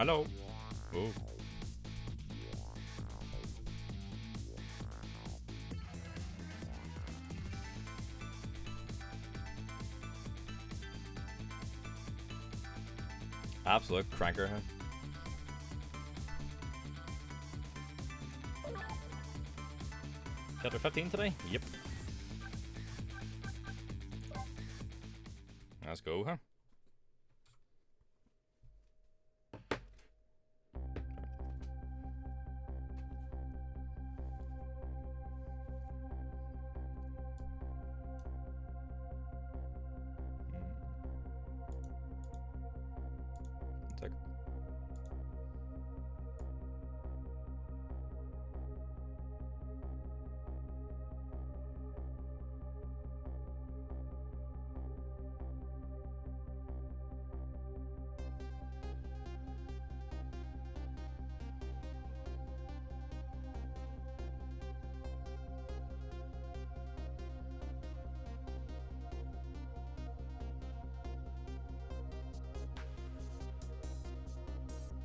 Hello. Oh. Absolute cranker, huh? Chapter 15 today? Yep. Let's go, huh? One sec.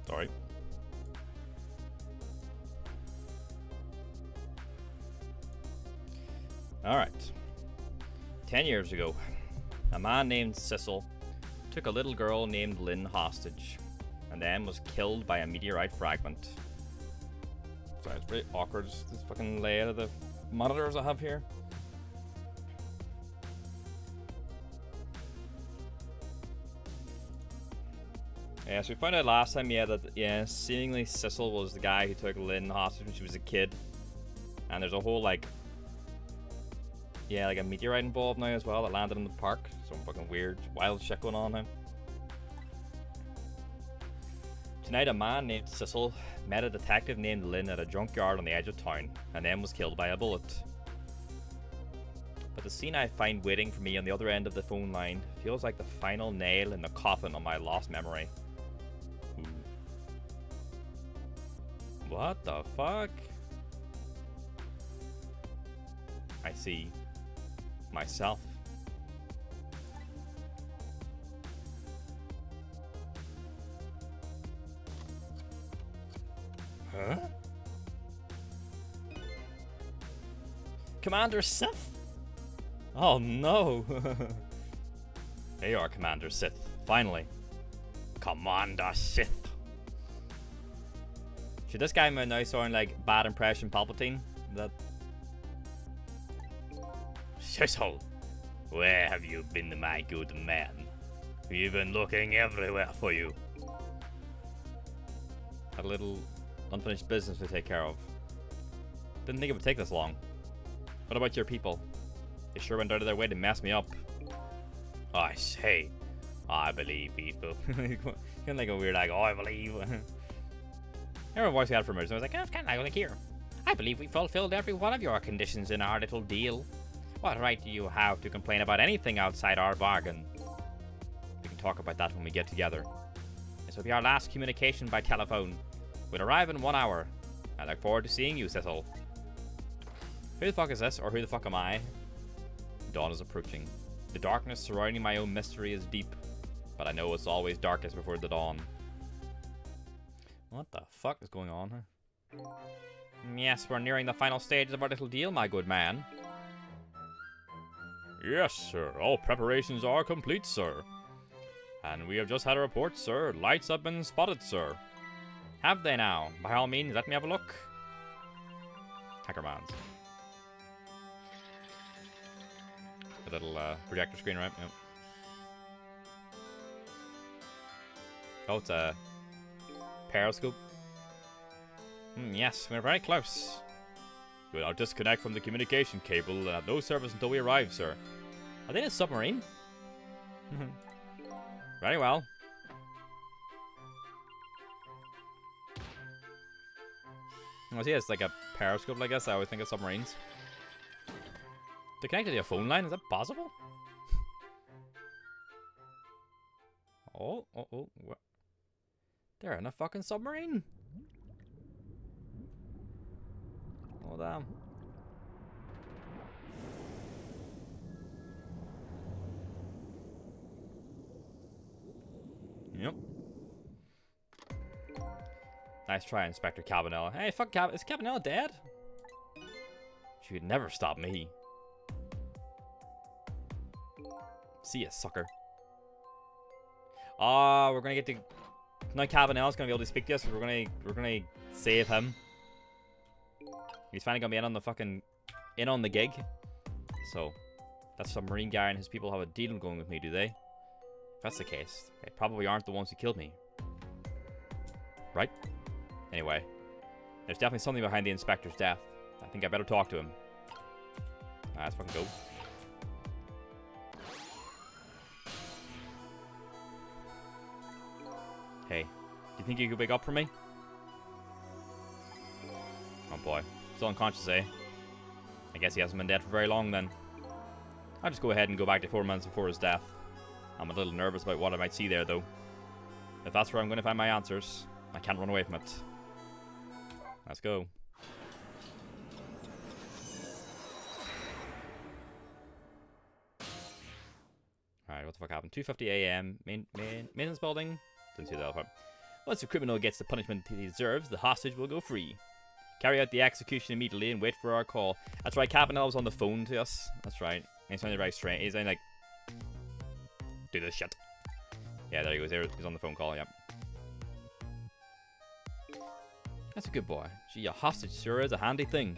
Sorry. Alright. 10 years ago, a man named Sissel took a little girl named Lynn hostage, and then was killed by a meteorite fragment. Sorry, it's pretty awkward, this fucking layout of the monitors I have here. Yeah, so we found out last time, that seemingly Sissel was the guy who took Lynn hostage when she was a kid. And there's a whole, like a meteorite involved now as well that landed in the park. Some fucking weird, wild shit going on now. Tonight, a man named Sissel met a detective named Lynn at a junkyard on the edge of town, and then was killed by a bullet. But the scene I find waiting for me on the other end of the phone line feels like the final nail in the coffin of my lost memory. What the fuck? I see myself. Huh? Commander Sith? Oh no. There you are, Commander Sith. Finally. Commander Sith. Should this guy now sound like bad impression Palpatine? That. Sissel, where have you been, my good man? We've been looking everywhere for you. Had a little unfinished business to take care of. Didn't think it would take this long. What about your people? They sure went out of their way to mess me up. I say, I believe people. Kind of like a weird, like, oh, I believe. Remember a voice we had from her, so I was like, oh, it's kind of like here. I believe we fulfilled every one of your conditions in our little deal. What right do you have to complain about anything outside our bargain? We can talk about that when we get together. This will be our last communication by telephone. We'll arrive in 1 hour. I look forward to seeing you, Sissel. Who the fuck is this, or who the fuck am I? Dawn is approaching. The darkness surrounding my own mystery is deep, but I know it's always darkest before the dawn. What the fuck is going on here? Yes, we're nearing the final stages of our little deal, my good man. Yes, sir. All preparations are complete, sir. And we have just had a report, sir. Lights have been spotted, sir. Have they now? By all means, let me have a look. Hackermans. A little projector screen, right? Yep. Oh, it's a periscope. Yes, we're very close. We will now disconnect from the communication cable and have no service until we arrive, sir. Are they in a submarine? Very well. I see it's like a periscope, I guess. I always think of submarines. They're connected to a phone line? Is that possible? Oh. What? They're in a fucking submarine. Oh, damn. Yep. Nice try, Inspector Cabanela. Hey, fuck is Cabanela dead? She would never stop me. See ya, sucker. Ah, we're gonna get to... Now Cabanela's gonna be able to speak to us. We're gonna save him. He's finally gonna be in on the gig. So, that submarine guy and his people have a deal going with me, do they? If that's the case, they probably aren't the ones who killed me. Right? Anyway, there's definitely something behind the inspector's death. I think I better talk to him. Let's fucking go. Hey, do you think you could wake up for me? Oh boy, still unconscious, eh? I guess he hasn't been dead for very long then. I'll just go ahead and go back to 4 months before his death. I'm a little nervous about what I might see there though. If that's where I'm going to find my answers, I can't run away from it. Let's go. Alright, what the fuck happened? 2:50 AM, maintenance building. Didn't see that part. Once the criminal gets the punishment he deserves, the hostage will go free. Carry out the execution immediately and wait for our call. That's right, Cabanela was on the phone to us. That's right. He sounded very strange. He's like, do this shit. Yeah, there he goes. He's on the phone call, yep. That's a good boy. Gee, a hostage sure is a handy thing.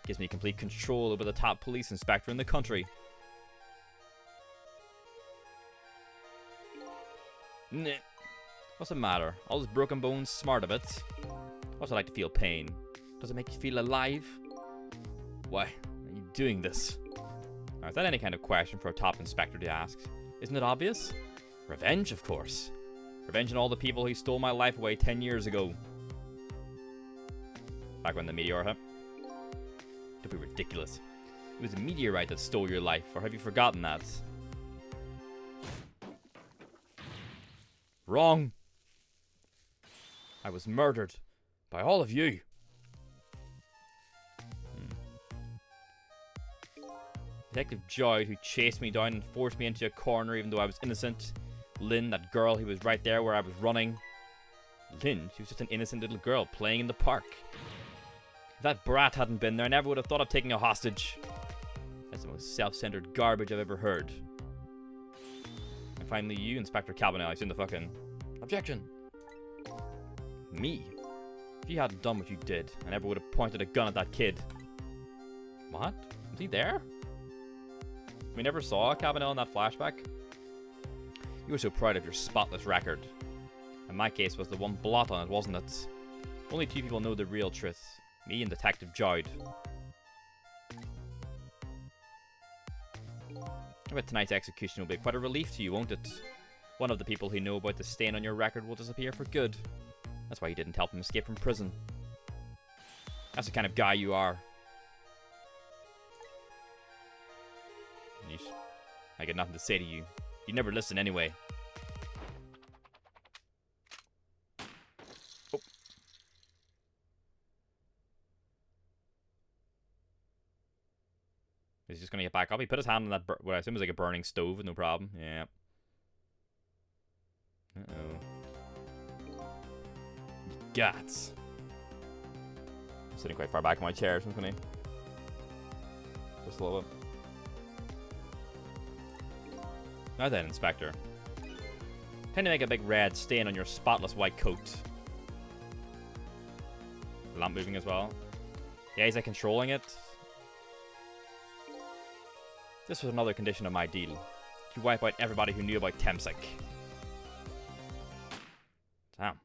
Gives me complete control over the top police inspector in the country. Nah. What's the matter? All those broken bones smart of it? What's it like to feel pain? Does it make you feel alive? Why are you doing this? Now, is that any kind of question for a top inspector to ask? Isn't it obvious? Revenge, of course. Revenge on all the people who stole my life away 10 years ago. Back when the meteor hit. Don't be ridiculous. It was a meteorite that stole your life, or have you forgotten that? Wrong. I was murdered by all of you. Detective Joy, who chased me down and forced me into a corner even though I was innocent. Lynn, that girl who was right there where I was running. Lynn, she was just an innocent little girl playing in the park. If that brat hadn't been there, I never would have thought of taking a hostage. That's the most self-centered garbage I've ever heard. And finally you, Inspector Cabanela, I've seen the fucking... Objection! Me? If you hadn't done what you did, I never would have pointed a gun at that kid. What? Was he there? We never saw Cabanela in that flashback. You were so proud of your spotless record. In my case, was the one blot on it, wasn't it? Only 2 people know the real truth. Me and Detective Joyd. I bet tonight's execution will be quite a relief to you, won't it? One of the people who know about the stain on your record will disappear for good. That's why you didn't help him escape from prison. That's the kind of guy you are. Yeesh. I got nothing to say to you. You never listen anyway. Oh. He's just gonna get back up. He put his hand on that, what I assume is like a burning stove with no problem. Yeah. Uh-oh. Guts. I'm sitting quite far back in my chair, so I'm gonna... Just a little bit. Now then, Inspector. Trying to make a big red stain on your spotless white coat. The lamp moving as well. Yeah, he's like controlling it. This was another condition of my deal. To wipe out everybody who knew about Temsic. Damn.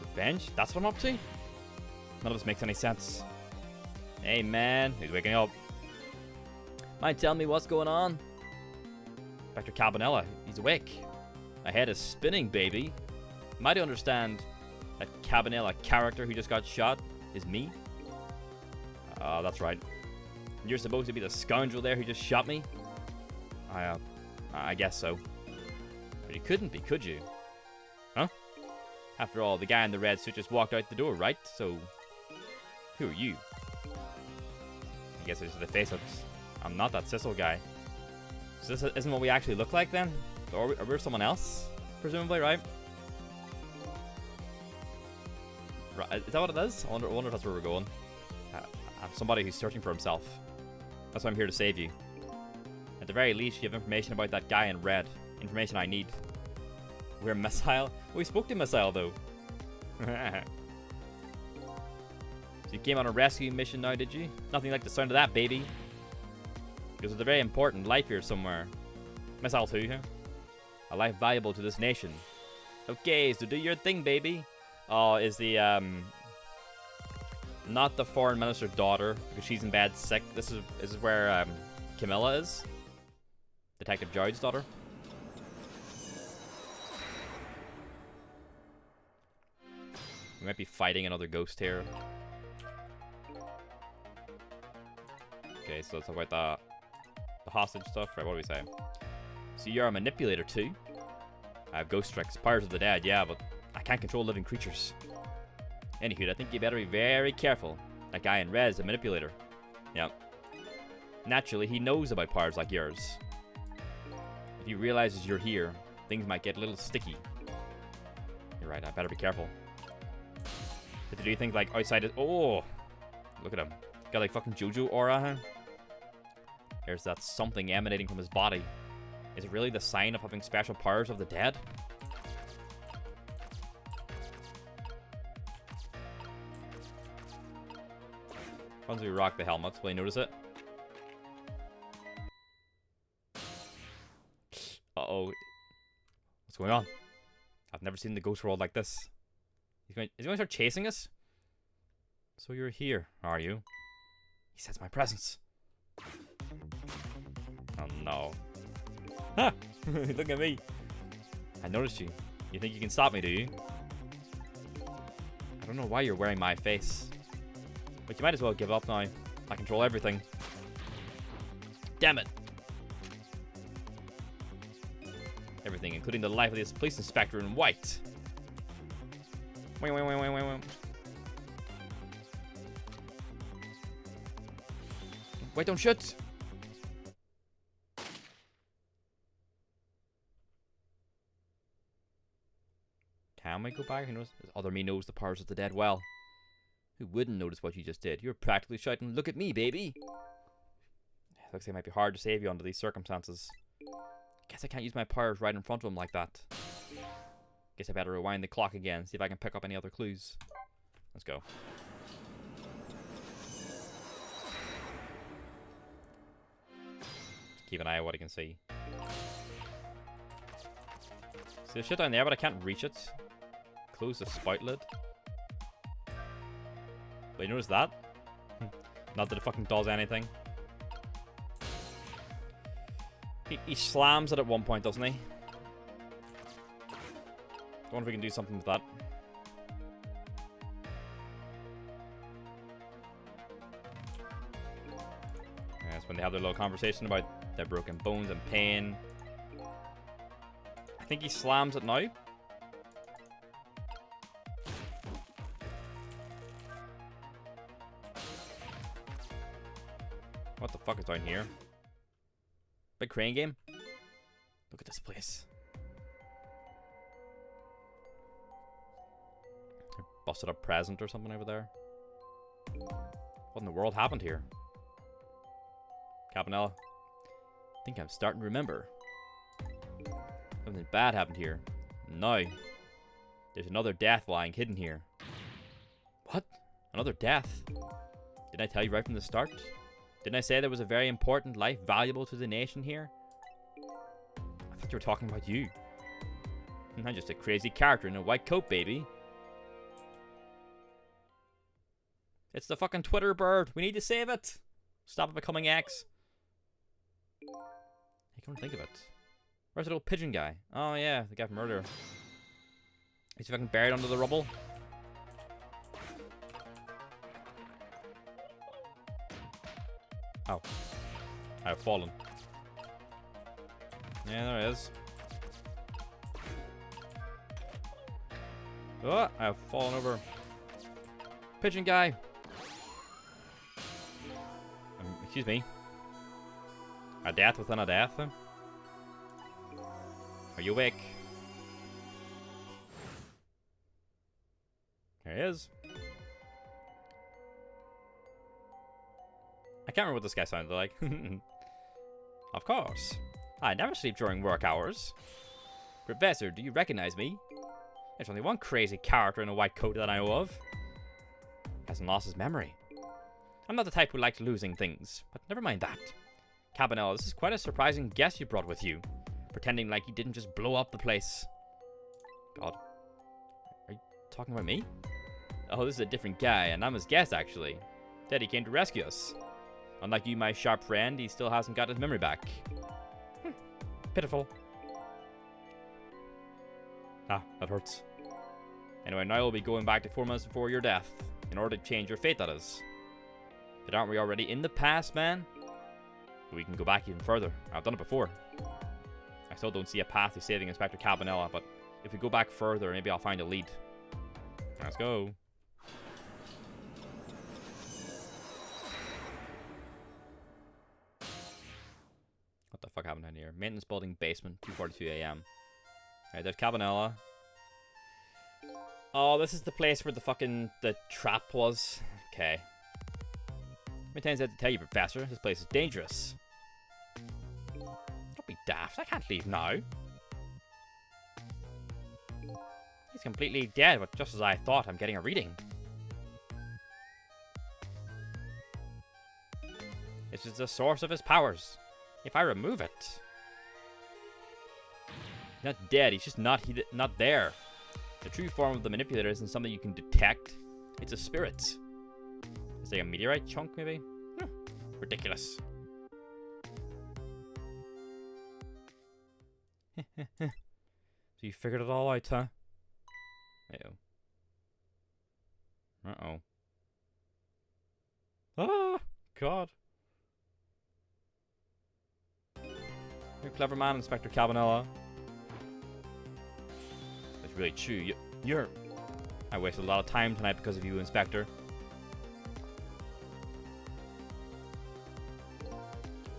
Revenge? That's what I'm up to? None of this makes any sense. Hey man, he's waking up. Mind telling me what's going on? Inspector Cabanela, he's awake. My head is spinning, baby. Might I understand that Cabanela character who just got shot is me? That's right. You're supposed to be the scoundrel there who just shot me? I guess so. But you couldn't be, could you? Huh? After all, the guy in the red suit just walked out the door, right? So, who are you? I guess it's the face of... I'm not that Sissel guy. So this isn't what we actually look like then? Or are we someone else? Presumably, right? Right. Is that what it is? I wonder if that's where we're going. I'm somebody who's searching for himself. That's why I'm here to save you. At the very least, you have information about that guy in red. Information I need. We're Missile? We spoke to Missile, though. So you came on a rescue mission now, did you? Nothing like the sound of that, baby. Because it's a very important life here somewhere. Missile too, huh? A life valuable to this nation. Okay, so do your thing, baby. Oh, is the, not the foreign minister's daughter, because she's in bed sick. This is where, Camilla is. Detective Joud's daughter. We might be fighting another ghost here. Okay, so let's talk about the hostage stuff. Right, what do we say? So you're a manipulator too? I have ghost tricks, powers of the dead, yeah, but I can't control living creatures. Anywho, I think you better be very careful. That guy in red is a manipulator. Yep. Naturally, he knows about powers like yours. If he realizes you're here, things might get a little sticky. You're right, I better be careful. But to do things like outside it. Oh! Look at him. Got like fucking JoJo aura, huh? There's that something emanating from his body. Is it really the sign of having special powers of the dead? Once we rock the helmets, will you notice it? Uh-oh. What's going on? I've never seen the ghost world like this. Is he going to start chasing us? So you're here, are you? He senses my presence. Oh no. Ha! Look at me. I noticed you. You think you can stop me, do you? I don't know why you're wearing my face. But you might as well give up now. I control everything. Damn it. Everything, including the life of this police inspector in white. Wait. Wait, don't shoot. Can we go back? Who knows? This other me knows the powers of the dead well. Who wouldn't notice what you just did? You're practically shouting, "Look at me, baby!" Looks like it might be hard to save you under these circumstances. Guess I can't use my powers right in front of him like that. Guess I better rewind the clock again, see if I can pick up any other clues. Let's go. Keep an eye on what I can see. See the shit down there, but I can't reach it. Close the spout lid. But you notice that? Not that it fucking does anything. He slams it at one point, doesn't he? I wonder if we can do something with that. Yeah, that's when they have their little conversation about their broken bones and pain. I think he slams it now. What the fuck is down here? Big crane game? Look at this place. A busted up present or something over there. What in the world happened here? Campanella. I think I'm starting to remember. Something bad happened here. Now, there's another death lying hidden here. What? Another death? Didn't I tell you right from the start? Didn't I say there was a very important life valuable to the nation here? I thought you were talking about you. I'm just a crazy character in a white coat, baby. It's the fucking Twitter bird. We need to save it. Stop it becoming X. I can't think of it. Where's the little pigeon guy? Oh yeah, the guy from earlier. Is he fucking buried under the rubble? Oh. I have fallen. Yeah, there it is. Oh, I have fallen over. Pigeon guy. Excuse me. A death within a death? Are you awake? There he is. I can't remember what this guy sounded like. Of course. I never sleep during work hours. Professor, do you recognize me? There's only one crazy character in a white coat that I know of. Hasn't lost his memory. I'm not the type who likes losing things, but never mind that. Cabanela, this is quite a surprising guest you brought with you. Pretending like you didn't just blow up the place. God. Are you talking about me? Oh, this is a different guy, and I'm his guest, actually. Daddy came to rescue us. Unlike you, my sharp friend, he still hasn't got his memory back. Pitiful. Ah, that hurts. Anyway, now we'll be going back to 4 months before your death, in order to change your fate, that is. But aren't we already in the past, man? We can go back even further. I've done it before. I still don't see a path to saving Inspector Cabanela, but if we go back further, maybe I'll find a lead. Let's go. What the fuck happened in here? Maintenance building basement, 2:42 a.m. Alright, there's Cabanela. Oh, this is the place where the trap was. Okay. How many times I have to tell you, Professor? This place is dangerous. Don't be daft. I can't leave now. He's completely dead, but just as I thought, I'm getting a reading. This is the source of his powers. If I remove it... He's not dead, he's just not there. The true form of the manipulator isn't something you can detect. It's a spirit. Is there a meteorite chunk, maybe? Ridiculous. So you figured it all out, huh? Uh-oh. Uh-oh. Ah! God. You're a clever man, Inspector Cabanela. That's really true. You're... I wasted a lot of time tonight because of you, Inspector.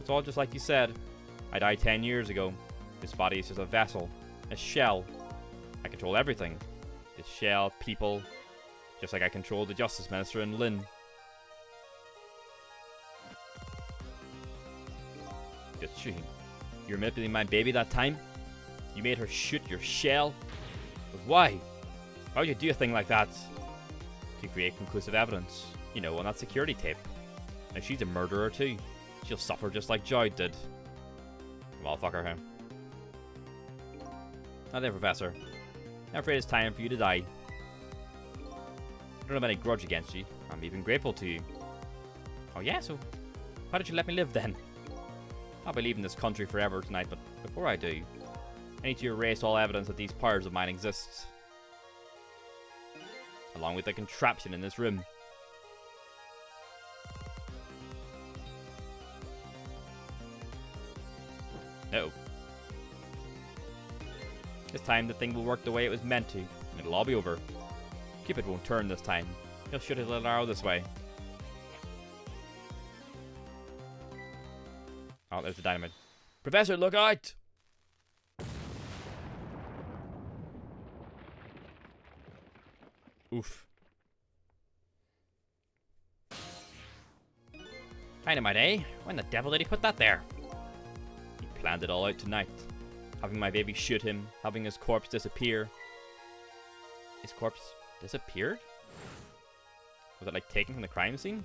It's all just like you said. I died 10 years ago. This body is just a vessel. A shell. I control everything. This shell, people. Just like I controlled the Justice Minister and Lynn. It's true. You were manipulating my baby that time? You made her shoot your shell? But why? Why would you do a thing like that? To create conclusive evidence. You know, on that security tape. Now she's a murderer too. She'll suffer just like Joy did. Well, fuck her, huh? Now then, Professor. I'm afraid it's time for you to die. I don't have any grudge against you. I'm even grateful to you. Oh yeah, so why did you let me live then? I'll be leaving this country forever tonight, but before I do, I need to erase all evidence that these powers of mine exist. Along with the contraption in this room. No. This time the thing will work the way it was meant to, and it'll all be over. Cupid won't turn this time. He'll shoot his little arrow this way. Oh, there's the dynamite. Professor, look out! Oof. Dynamite, eh? When the devil did he put that there? He planned it all out tonight. Having my baby shoot him, having his corpse disappear. His corpse disappeared? Was it like taken from the crime scene?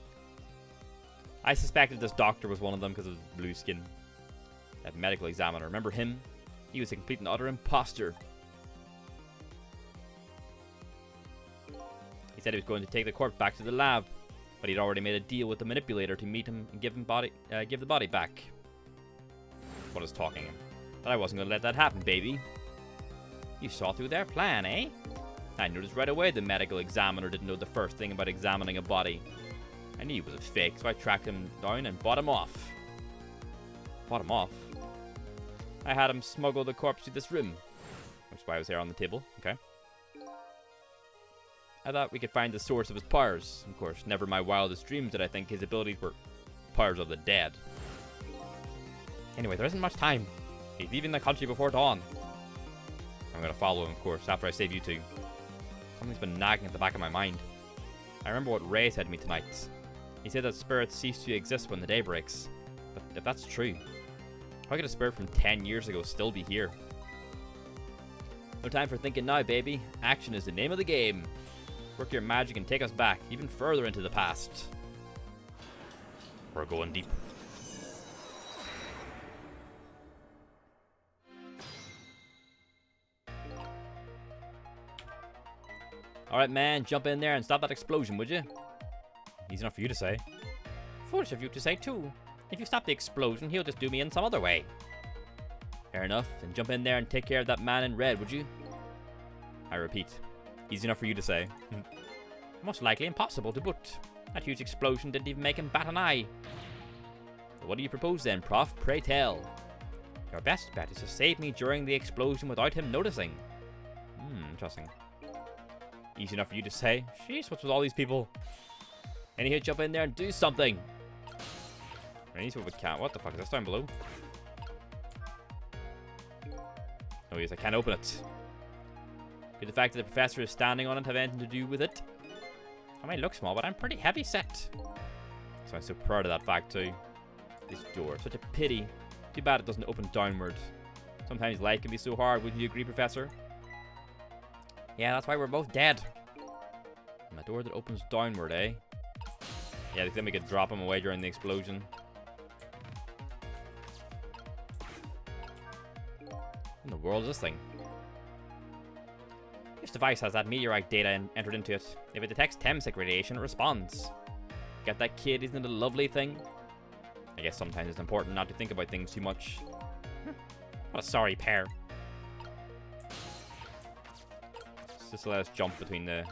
I suspected this doctor was one of them because of his blue skin. That medical examiner, remember him? He was a complete and utter imposter. He said he was going to take the corpse back to the lab, but he'd already made a deal with the manipulator to meet him and give the body back. What is talking? But I wasn't going to let that happen, baby. You saw through their plan, eh? I noticed right away the medical examiner didn't know the first thing about examining a body. I knew he was a fake, so I tracked him down and bought him off. Bought him off? I had him smuggle the corpse to this room. Which is why I was there on the table. Okay. I thought we could find the source of his powers. Of course, never in my wildest dreams did I think his abilities were powers of the dead. Anyway, there isn't much time. He's leaving the country before dawn. I'm gonna follow him, of course, after I save you two. Something's been nagging at the back of my mind. I remember what Ray said to me tonight. He said that spirits cease to exist when the day breaks. But if that's true, how could a spirit from 10 years ago still be here? No time for thinking now, baby. Action is the name of the game. Work your magic and take us back, even further into the past. We're going deep. Alright, man, jump in there and stop that explosion, would you? Easy enough for you to say. Foolish of you to say, too. If you stop the explosion, he'll just do me in some other way. Fair enough, then jump in there and take care of that man in red, would you? I repeat, easy enough for you to say. Most likely impossible to boot. That huge explosion didn't even make him bat an eye. But what do you propose then, Prof? Pray tell. Your best bet is to save me during the explosion without him noticing. Interesting. Easy enough for you to say. Jeez, what's with all these people? Anyhow, jump in there and do something. I need to what we can't. What the fuck is this down below? Oh yes, I can't open it. Could the fact that the professor is standing on it have anything to do with it? I might look small, but I'm pretty heavy set. So I'm so proud of that fact too. This door, such a pity. Too bad it doesn't open downward. Sometimes life can be so hard, wouldn't you agree, Professor? Yeah, that's why we're both dead. And a door that opens downward, eh? Yeah, then we could drop him away during the explosion. What in the world is this thing? This device has that meteorite data entered into it. If it detects Temsec radiation, it responds. Get that, kid? Isn't it a lovely thing? I guess sometimes it's important not to think about things too much. What a sorry pair. Just let us jump between the...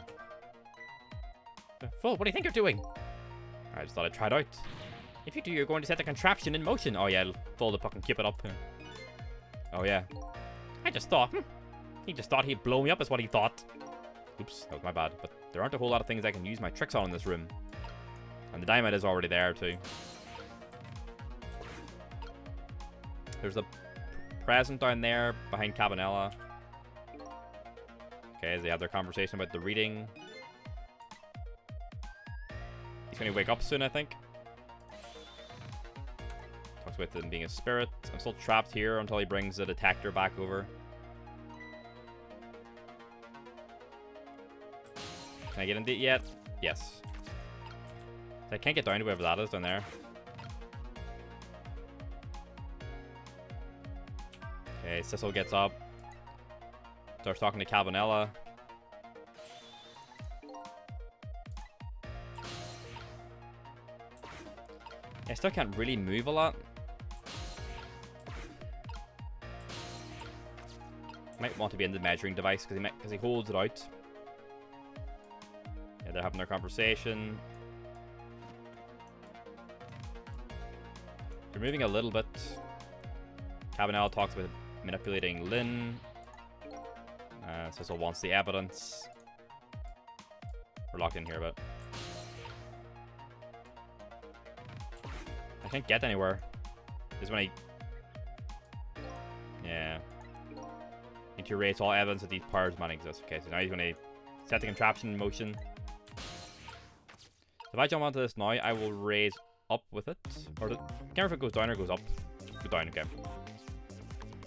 Full, what do you think you're doing? I just thought I'd try it out. If you do, you're going to set the contraption in motion. Oh yeah, Full to fucking keep it up. Oh yeah. I just thought, he just thought he'd blow me up is what he thought. Oops, that was my bad. But there aren't a whole lot of things I can use my tricks on in this room. And the dynamite is already there too. There's a present down there behind Cabanela. Okay, they have their conversation about the reading. He's going to wake up soon, I think. Talks about him being a spirit. I'm still trapped here until he brings the detector back over. Can I get into it yet? Yes. I can't get down to wherever that is down there. Okay, Sissel gets up. Starts talking to Cabanela. I still can't really move a lot. Might want to be in the measuring device because he holds it out. Yeah, they're having their conversation. They're moving a little bit. Cabanela talks about manipulating Lynn. Sissel wants the evidence. We're locked in here, but I can't get anywhere. This is when yeah. Need to erase all evidence that these powers might exist. Okay, so now he's going to set the contraption in motion. So if I jump onto this now, I will raise up with it. Or can't remember if it goes down or goes up. Go down, okay.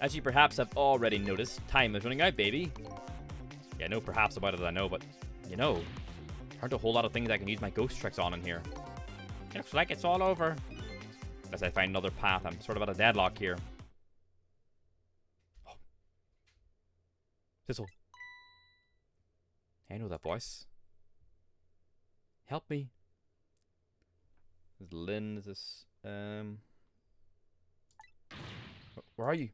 As you perhaps have already noticed, time is running out, baby. Yeah, no perhaps about it, I know, but you know, there aren't a whole lot of things I can use my ghost tricks on in here. It looks like it's all over. Unless I find another path, I'm sort of at a deadlock here. Oh. Sissel. I know that voice. Help me. Is Lynn, is this, where are you?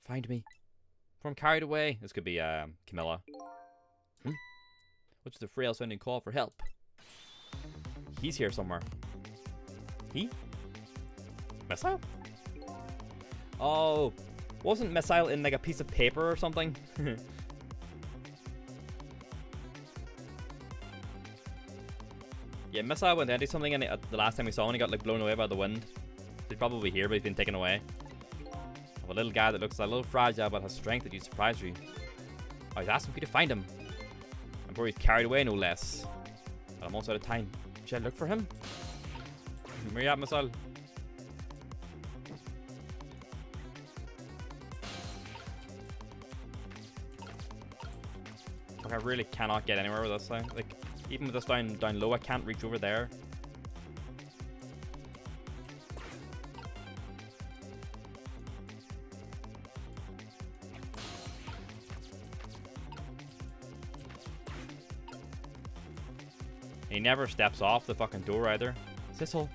Find me. Before I'm carried away. This could be, Camilla. What's the frail sounding call for help? He's here somewhere. He? Missile? Oh. Wasn't Missile in like a piece of paper or something? Yeah, Missile went into something and the last time we saw him he got like blown away by the wind. He's probably here but he's been taken away. Of a little guy that looks a little fragile but has strength that you surprise you. Oh, he's asking for you to find him. I'm worried he's carried away, no less. But I'm almost out of time. Should I look for him? Where you at, Masal? Like, I really cannot get anywhere with this thing. Like, even with this down low, I can't reach over there. He never steps off the fucking door either. Sissel.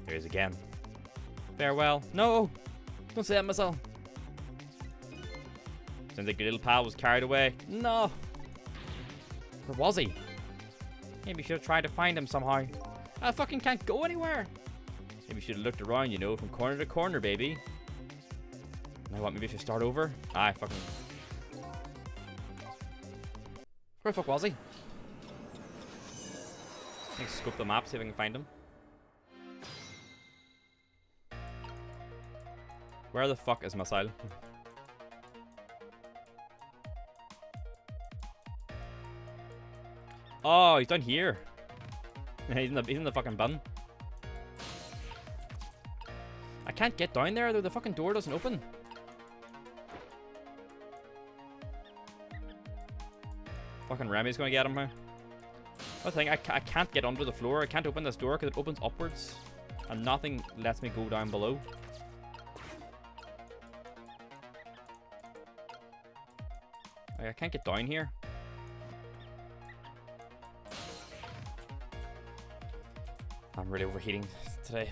There he is again. Farewell. No! Don't say that, Masal. Seems like your little pal was carried away. No! Where was he? Maybe you should have tried to find him somehow. I fucking can't go anywhere. Maybe you should have looked around, you know, from corner to corner, baby. Now what, maybe I should start over? Aye, fucking... Where the fuck was he? Let me scope the map, see if I can find him. Where the fuck is Masal? Oh, he's down here. he's in the fucking bin. I can't get down there though. The fucking door doesn't open. Fucking Remy's gonna get him now. That's the thing, I can't get under the floor. I can't open this door because it opens upwards, and nothing lets me go down below. Like, I can't get down here. I'm really overheating today.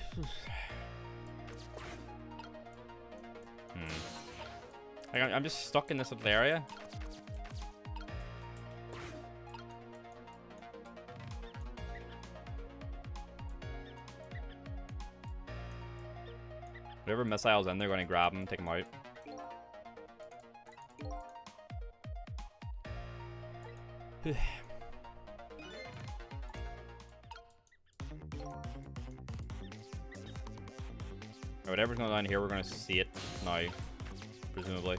Like, I'm just stuck in this little area. Whatever missile's in, they're going to grab him, take him out. Whatever's going on here, we're going to see it now, presumably.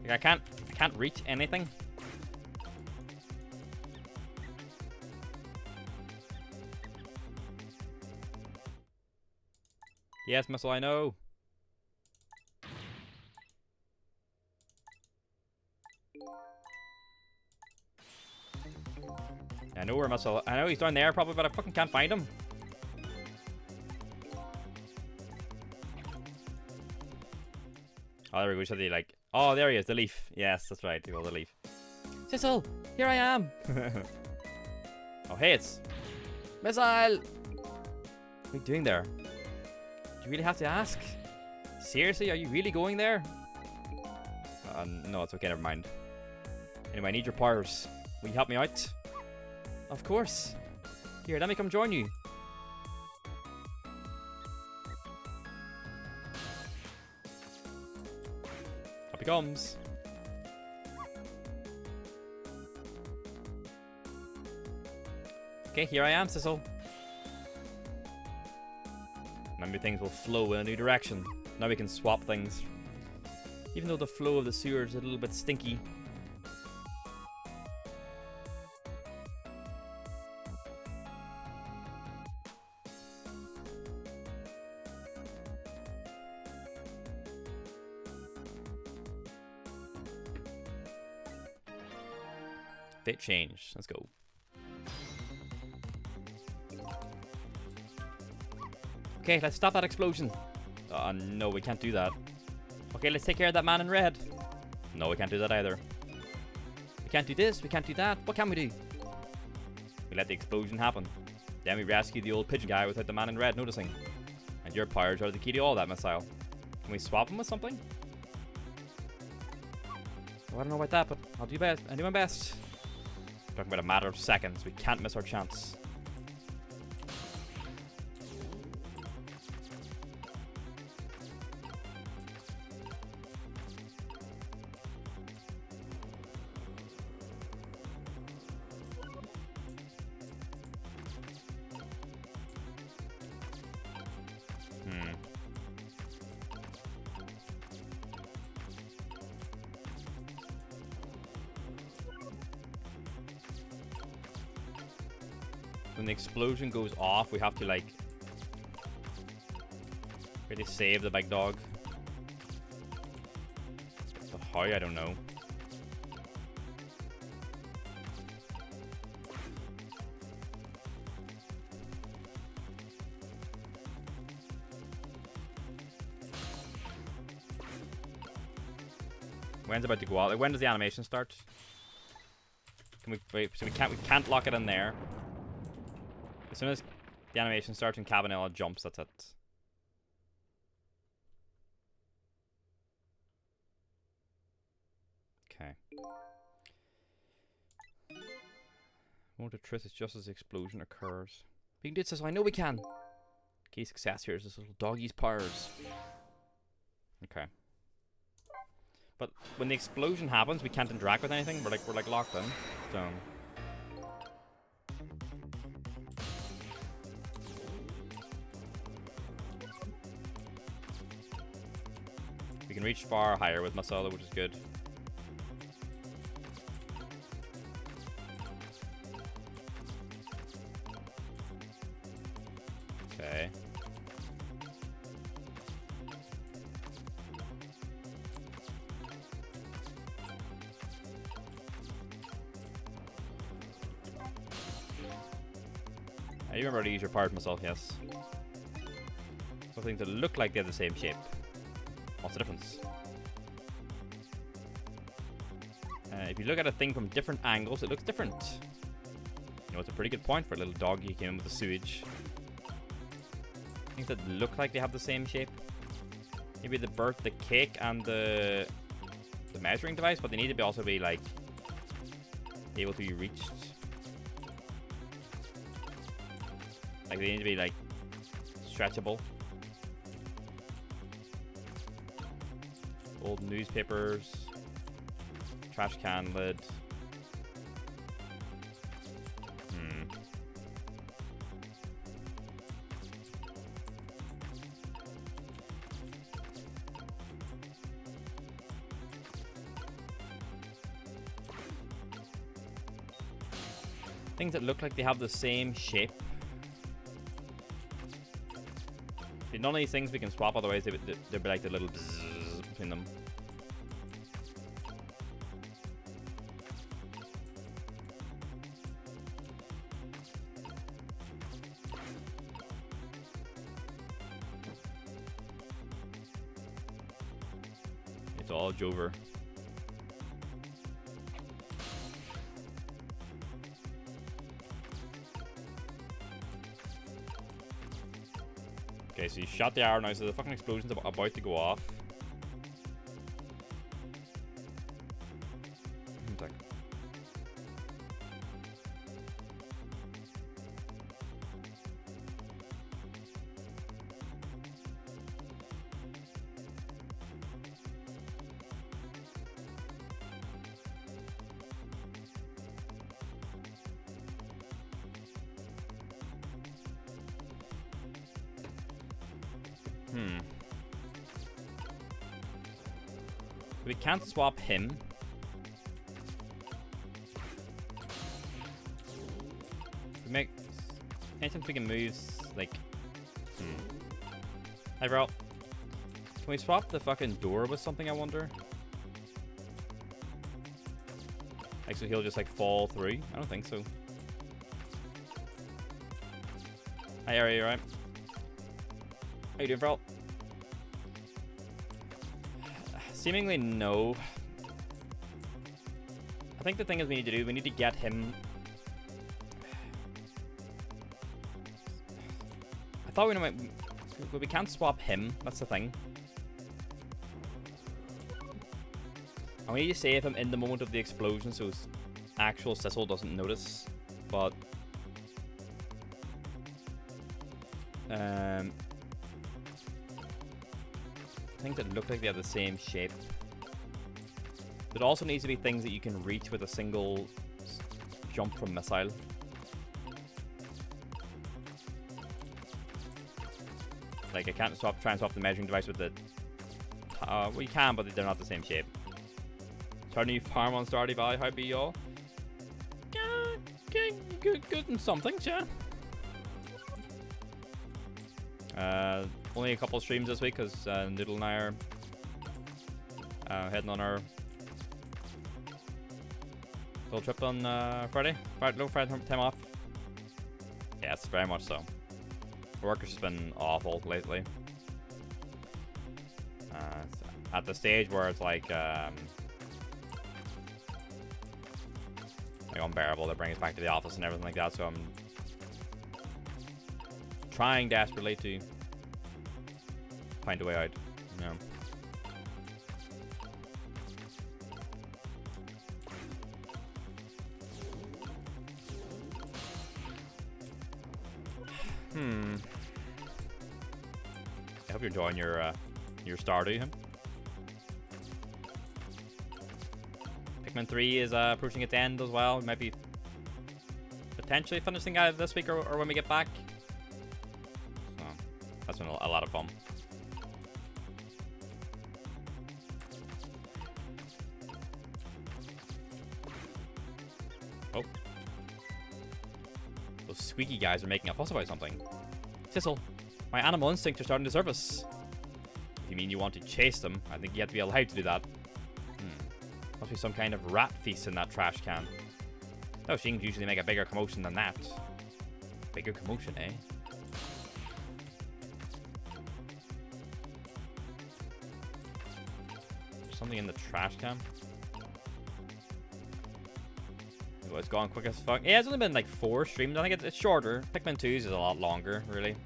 Like, I can't reach anything. Yes, missile, I know. I know where missile. I know he's down there probably, but I fucking can't find him. Oh, there we go. Should they like? Oh, there he is. The leaf. Yes, that's right. The leaf. Sissel, here I am. Oh, hey, it's Missile. What are you doing there? Do you really have to ask? Seriously, are you really going there? No, it's okay. Never mind. Anyway, I need your powers. Will you help me out? Of course. Here, let me come join you. Up he comes. Okay, here I am, Sissel. Maybe things will flow in a new direction. Now we can swap things. Even though the flow of the sewer is a little bit stinky. Fate change. Let's go. Okay, let's stop that explosion. No, we can't do that. Okay, let's take care of that man in red. No, we can't do that either. We can't do this, we can't do that. What can we do? We let the explosion happen. Then we rescue the old pigeon guy without the man in red noticing. And your powers are the key to all that, missile. Can we swap him with something? Oh, I don't know about that, but I'll do best. I'll do my best. We're talking about a matter of seconds. We can't miss our chance. when the explosion goes off, we have to like really save the big dog. But how, I don't know. When's it about to go out? Like, when does the animation start? Can we wait? So we can't lock it in there. As soon as the animation starts and Cabanela jumps, that's it. Okay. Moment of truth is just as the explosion occurs. We can do this, I know we can. Key success here is this little doggy's powers. Okay. But when the explosion happens, we can't interact with anything. We're like locked in. So we can reach far higher with Masala, which is good. Okay. I remember how to use your powers myself, yes. Something that look like they have the same shape. What's the difference? If you look at a thing from different angles, it looks different. You know, it's a pretty good point for a little dog you came in with the sewage. Things that look like they have the same shape. Maybe the cake and the measuring device, but they need to be also be like able to be reached. Like they need to be like stretchable. Old newspapers, trash can lid. Things that look like they have the same shape. None of these things we can swap, otherwise they'd be like the little bzzz between them. It's all Jover. Okay, so you shot the arrow now, so the fucking explosion's about to go off. We can't swap him. We make anytime we can move like. Hey, bro. Can we swap the fucking door with something? I wonder. Like, so he'll just like fall through. I don't think so. Hey, Ari, you alright? How you doing, bro? Seemingly no. I think the thing is we need to get him. I thought we can't swap him. That's the thing. And we need to save him in the moment of the explosion so his actual Sissel doesn't notice. But things that look like they have the same shape. There also needs to be things that you can reach with a single jump from missile. Like I can't try and swap the measuring device with the. Well, you can, but they're not the same shape. Starting a new farm on Stardew Valley. How be y'all? Good in some things, yeah. Only a couple streams this week because Noodle and I are heading on our little trip on Friday. Friday time off. Yes, very much so. Work has been awful lately. At the stage where it's like unbearable to bring us back to the office and everything like that, so I'm trying desperately to find a way out. Yeah. I hope you're enjoying your Stardew. Pikmin 3 is approaching its end as well. We might be potentially finishing out this week or when we get back. So, that's been a lot of fun. Oh. Those squeaky guys are making a fuss about something. Sissel, my animal instincts are starting to surface. If you mean you want to chase them, I think you have to be allowed to do that. Must be some kind of rat feast in that trash can. Those things usually make a bigger commotion than that. Bigger commotion, eh? There's something in the trash can. Oh, it's gone quick as fuck. Yeah, it's only been like 4 streams. I think it's shorter. Pikmin 2's is a lot longer, really.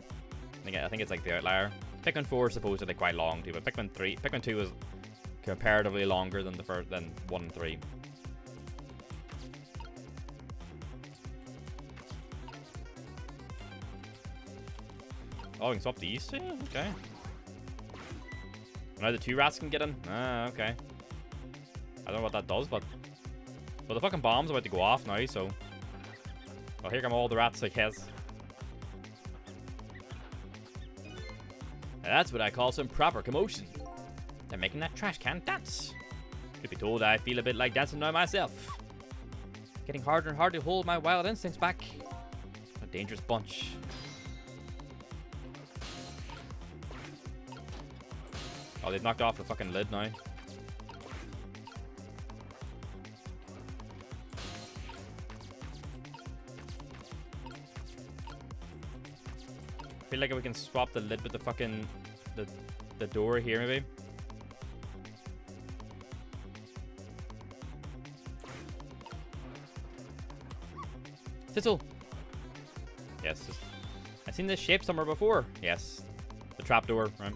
I think it's like the outlier. Pikmin 4 is supposedly quite long too, but Pikmin 2 is comparatively longer than 1 and 3. Oh, we can swap these two? Okay. Now the 2 rats can get in? Ah, okay. I don't know what that does, but... Well, the fucking bomb's about to go off now, so... Well, here come all the rats, I guess. Now that's what I call some proper commotion. They're making that trash can dance. Truth be told, I feel a bit like dancing now myself. Getting harder and harder to hold my wild instincts back. A dangerous bunch. Oh, they've knocked off the fucking lid now. I feel like if we can swap the lid with the fucking the door here, maybe. Thistle. Yes. I've seen this shape somewhere before. Yes. The trapdoor, right?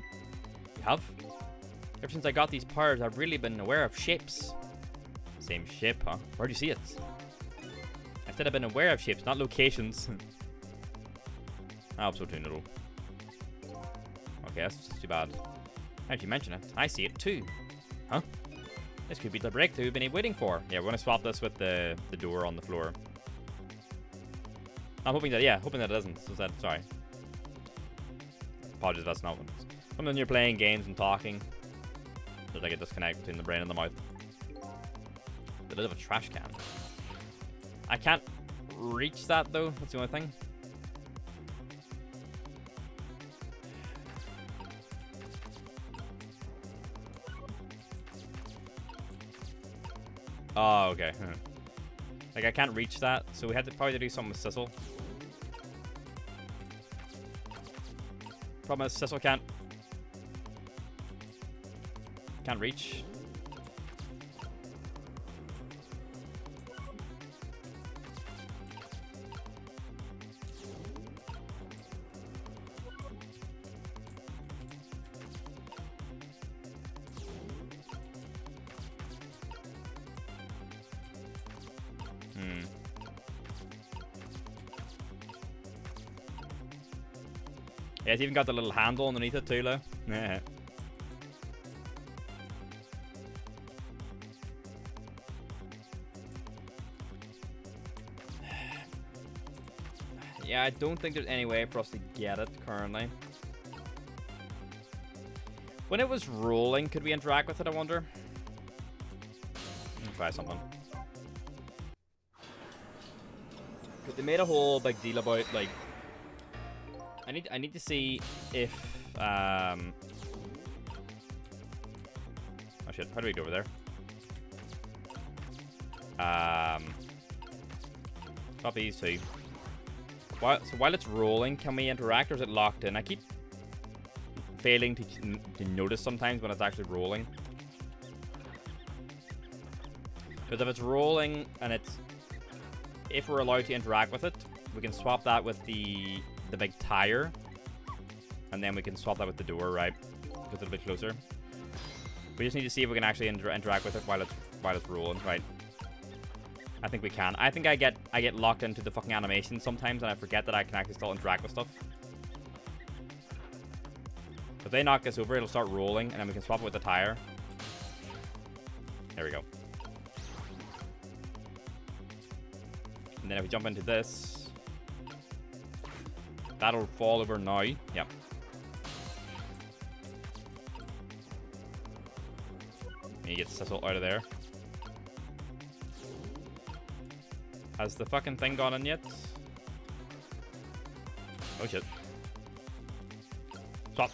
You have? Ever since I got these powers, I've really been aware of shapes. Same shape, huh? Where'd you see it? I said I've been aware of shapes, not locations. I hope so too, Noodle. Okay, that's too bad. Now that you mention it, I see it too. Huh? This could be the breakthrough we've been waiting for. Yeah, we're gonna swap this with the door on the floor. I'm hoping that, hoping that it doesn't. So sorry. Apologies if that's not what it is. Sometimes when you're playing games and talking, there's like a disconnect between the brain and the mouth. The lid of a trash can. I can't reach that though, that's the only thing. Oh, okay. Like, I can't reach that, so we had to probably do something with Sissel. Problem is, Sissel can't reach. Yeah, it's even got the little handle underneath it too, though. Yeah. Yeah, I don't think there's any way for us to get it currently. When it was rolling, could we interact with it, I wonder? Let's try something. They made a whole big deal about, like, I need to see if oh shit, how do we go over there? Drop these two. So while it's rolling, can we interact or is it locked in? I keep failing to notice sometimes when it's actually rolling. Because if it's rolling and if we're allowed to interact with it, we can swap that with the big tire, and then we can swap that with the door, right? Because it's a bit closer. We just need to see if we can actually interact with it while it's rolling, right? I think we can. I think I get locked into the fucking animation sometimes, and I forget that I can actually still interact with stuff. If they knock us over, it'll start rolling, and then we can swap it with the tire. There we go. And then if we jump into this, that'll fall over now. Yep. And you get Sissel out of there. Has the fucking thing gone in yet? Oh shit. Swap.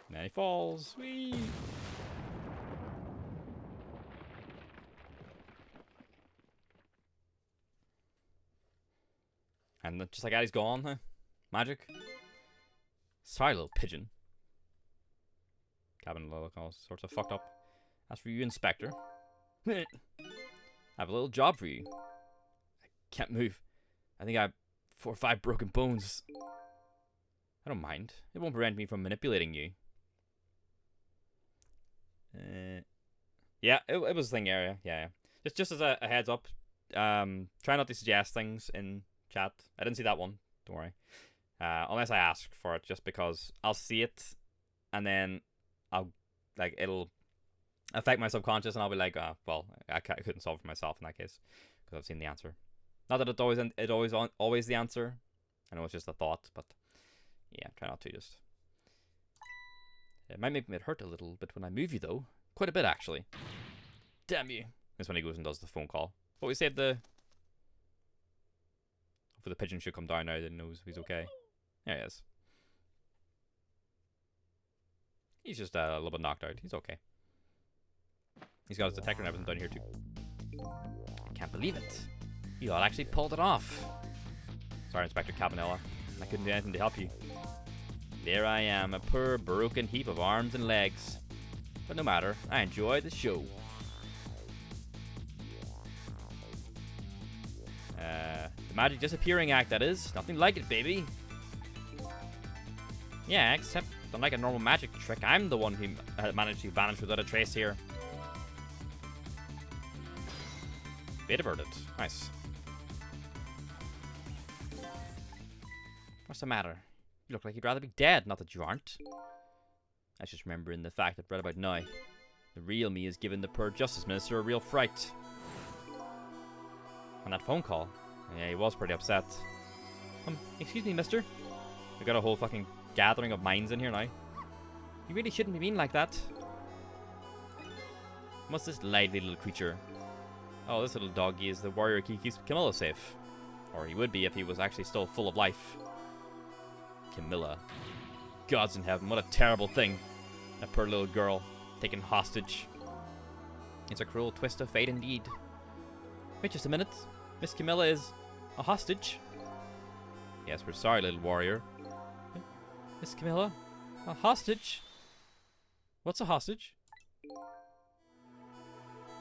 And then he falls. Whee! And just like that, he's gone, huh? Magic. Sorry, little pigeon. Cabin look all sorts of fucked up. As for you, Inspector, I have a little job for you. I can't move. I think I have 4 or 5 broken bones. I don't mind. It won't prevent me from manipulating you. Yeah, it was a thing area. Yeah. Just as a heads up, try not to suggest things in chat. I didn't see that one. Don't worry. Unless I ask for it, just because I'll see it, and then it'll affect my subconscious, and I'll be like, well, I couldn't solve it for myself in that case because I've seen the answer. Not that it's always the answer. I know it's just a thought, but yeah, try not to just. It might make me hurt a little bit when I move you, though. Quite a bit, actually. Damn you! That's when he goes and does the phone call. But we saved the. Hopefully the pigeon should come down now. That knows he's okay. There he is. He's just a little bit knocked out. He's okay. He's got his detector and everything down here too. I can't believe it. You all actually pulled it off. Sorry, Inspector Cabanela. I couldn't do anything to help you. There I am, a poor broken heap of arms and legs. But no matter, I enjoy the show. The magic disappearing act, that is. Nothing like it, baby. Yeah, except unlike a normal magic trick, I'm the one who managed to vanish without a trace here. Beta birded. Nice. What's the matter? You look like you'd rather be dead, not that you aren't. I just remember in the fact that right about now, the real me is giving the poor Justice Minister a real fright. On that phone call, yeah, he was pretty upset. Excuse me, mister. We've got a whole fucking gathering of minds in here now. You really shouldn't be mean like that. What's this lively little creature? Oh, this little doggy is the warrior who keeps Camilla safe. Or he would be if he was actually still full of life. Camilla. Gods in heaven, what a terrible thing. That poor little girl, taken hostage. It's a cruel twist of fate indeed. Wait just a minute. Miss Camilla is a hostage? Yes, we're sorry, little warrior. Miss Camilla? A hostage? What's a hostage?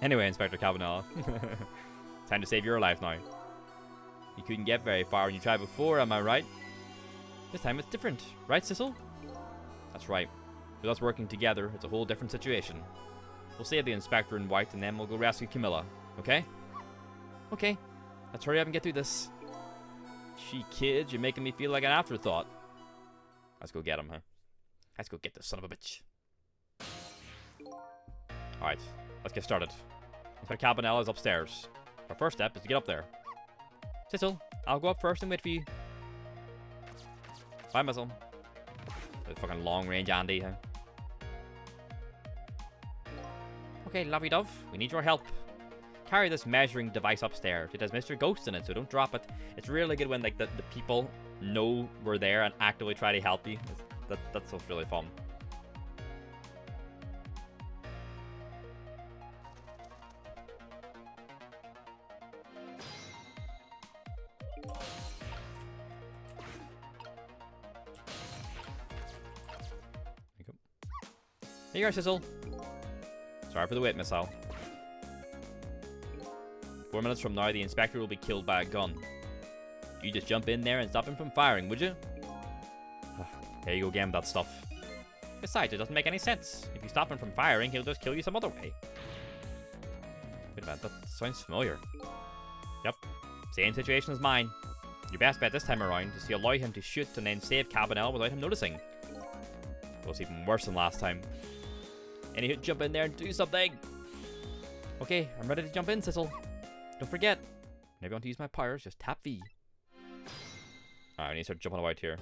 Anyway, Inspector Cabanela. Time to save your life now. You couldn't get very far when you tried before, am I right? This time it's different, right, Sissel? That's right. With us working together, it's a whole different situation. We'll save the Inspector in white, and then we'll go rescue Camilla, okay? Okay. Let's hurry up and get through this. Gee, kids, you're making me feel like an afterthought. Let's go get him, huh? Let's go get this son of a bitch. Alright, let's get started. Inspector Cabanela is upstairs. Our first step is to get up there. Sissel, I'll go up first and wait for you. Bye, Missile. The fucking long-range Andy, huh? Okay, lovey-dove, we need your help. carry this measuring device upstairs. It has Mr. Ghost in it, so don't drop it. It's really good when like the people know we're there and actively try to help you. That's stuff's really fun. Here you are, Sizzle. Sorry for the wait, missile. 4 minutes from now, the inspector will be killed by a gun. You just jump in there and stop him from firing, would you? There you go again with that stuff. Besides, it doesn't make any sense. If you stop him from firing, he'll just kill you some other way. Wait a minute, that sounds familiar. Yep, same situation as mine. Your best bet this time around is to allow him to shoot and then save Cabanel without him noticing. It was even worse than last time. Anywho, jump in there and do something! Okay, I'm ready to jump in, Sizzle. Don't forget, whenever you want to use my powers, just tap V. Alright, we need to start jumping about here.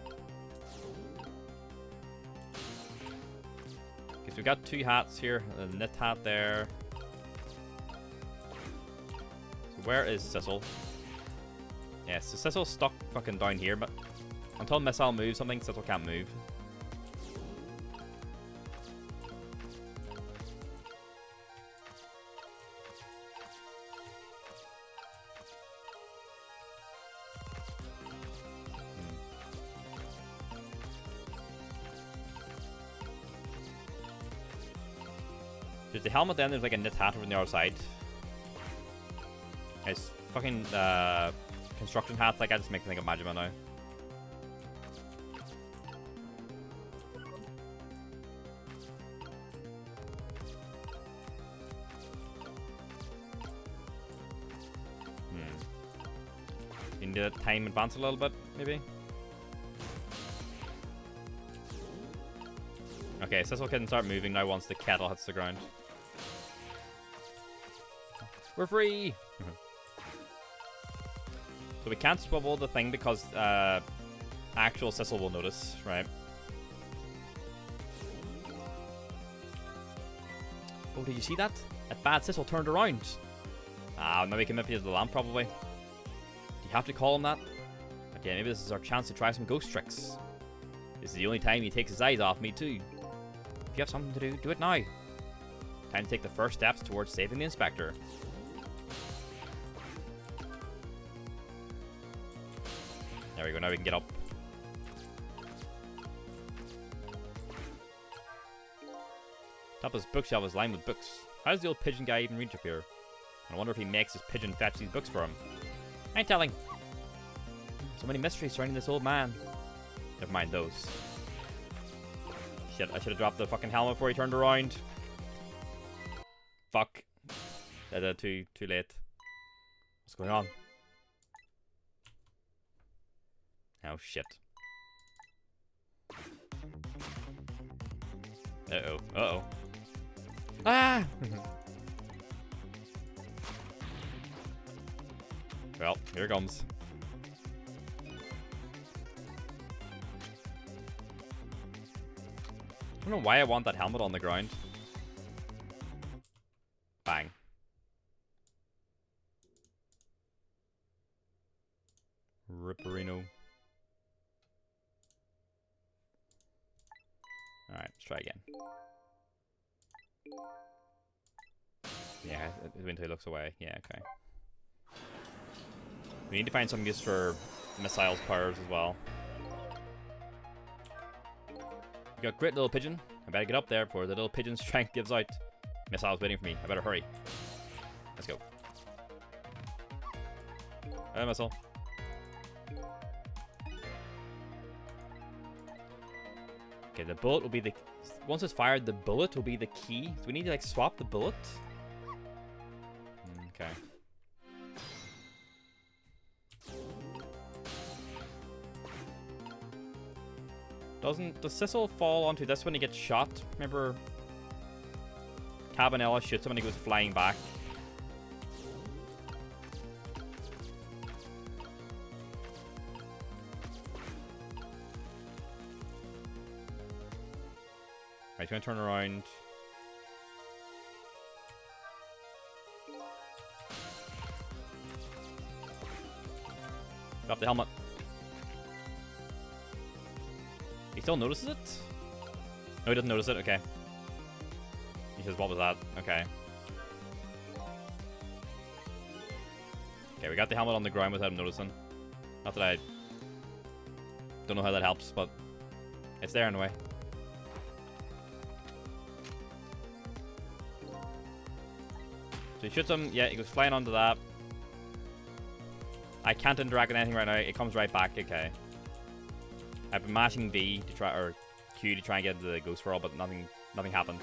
Okay, so we got 2 hats here, a knit hat there. So where is Sizzle? Yeah, so Sizzle's stuck fucking down here, but until Missile moves something, Sizzle can't move. There's the helmet, then there's like a knit hat over on the other side. It's fucking construction hats, like I just make me think of Majima now. You need to time advance a little bit, maybe? Okay, Sizzle can start moving now once the kettle hits the ground. We're free! So we can't swivel the thing because actual Sizzle will notice, right? Oh, did you see that? That bad Sizzle turned around. Ah, maybe we can manipulate the lamp, probably. Do you have to call him that? Okay, maybe this is our chance to try some ghost tricks. This is the only time he takes his eyes off me, too. If you have something to do, do it now. Time to take the first steps towards saving the inspector. There we go, now we can get up. Top of his bookshelf is lined with books. How does the old pigeon guy even reach up here? I wonder if he makes his pigeon fetch these books for him. I ain't telling. So many mysteries surrounding this old man. Never mind those. Shit, I should have dropped the fucking helmet before he turned around. Fuck. Too late. What's going on? Oh shit. Uh-oh. Uh-oh. Ah! Well, here it comes. I don't know why I want that helmet on the ground. Bang. Ripperino. Alright, let's try again. Yeah, it went until he looks away. Yeah, okay. We need to find some use for Missile's powers as well. You got great little pigeon. I better get up there before the little pigeon's strength gives out. Missile's waiting for me. I better hurry. Let's go. Hi, Missile. Okay, the bullet will be the... Once it's fired, the bullet will be the key. So we need to, like, swap the bullet. Okay. Does Sizzle fall onto this when he gets shot? Remember, Cabanela shoots him and he goes flying back. Right, he's gonna turn around. Drop the helmet. He still notices it? No, he doesn't notice it. Okay. He says, what was that? Okay. Okay, we got the helmet on the ground without him noticing. Not that I don't know how that helps, but it's there anyway. So he shoots him. Yeah, he goes flying onto that. I can't interact with anything right now. It comes right back. Okay. I've been mashing V to try, or Q to try and get into the ghost whirl, but nothing happened.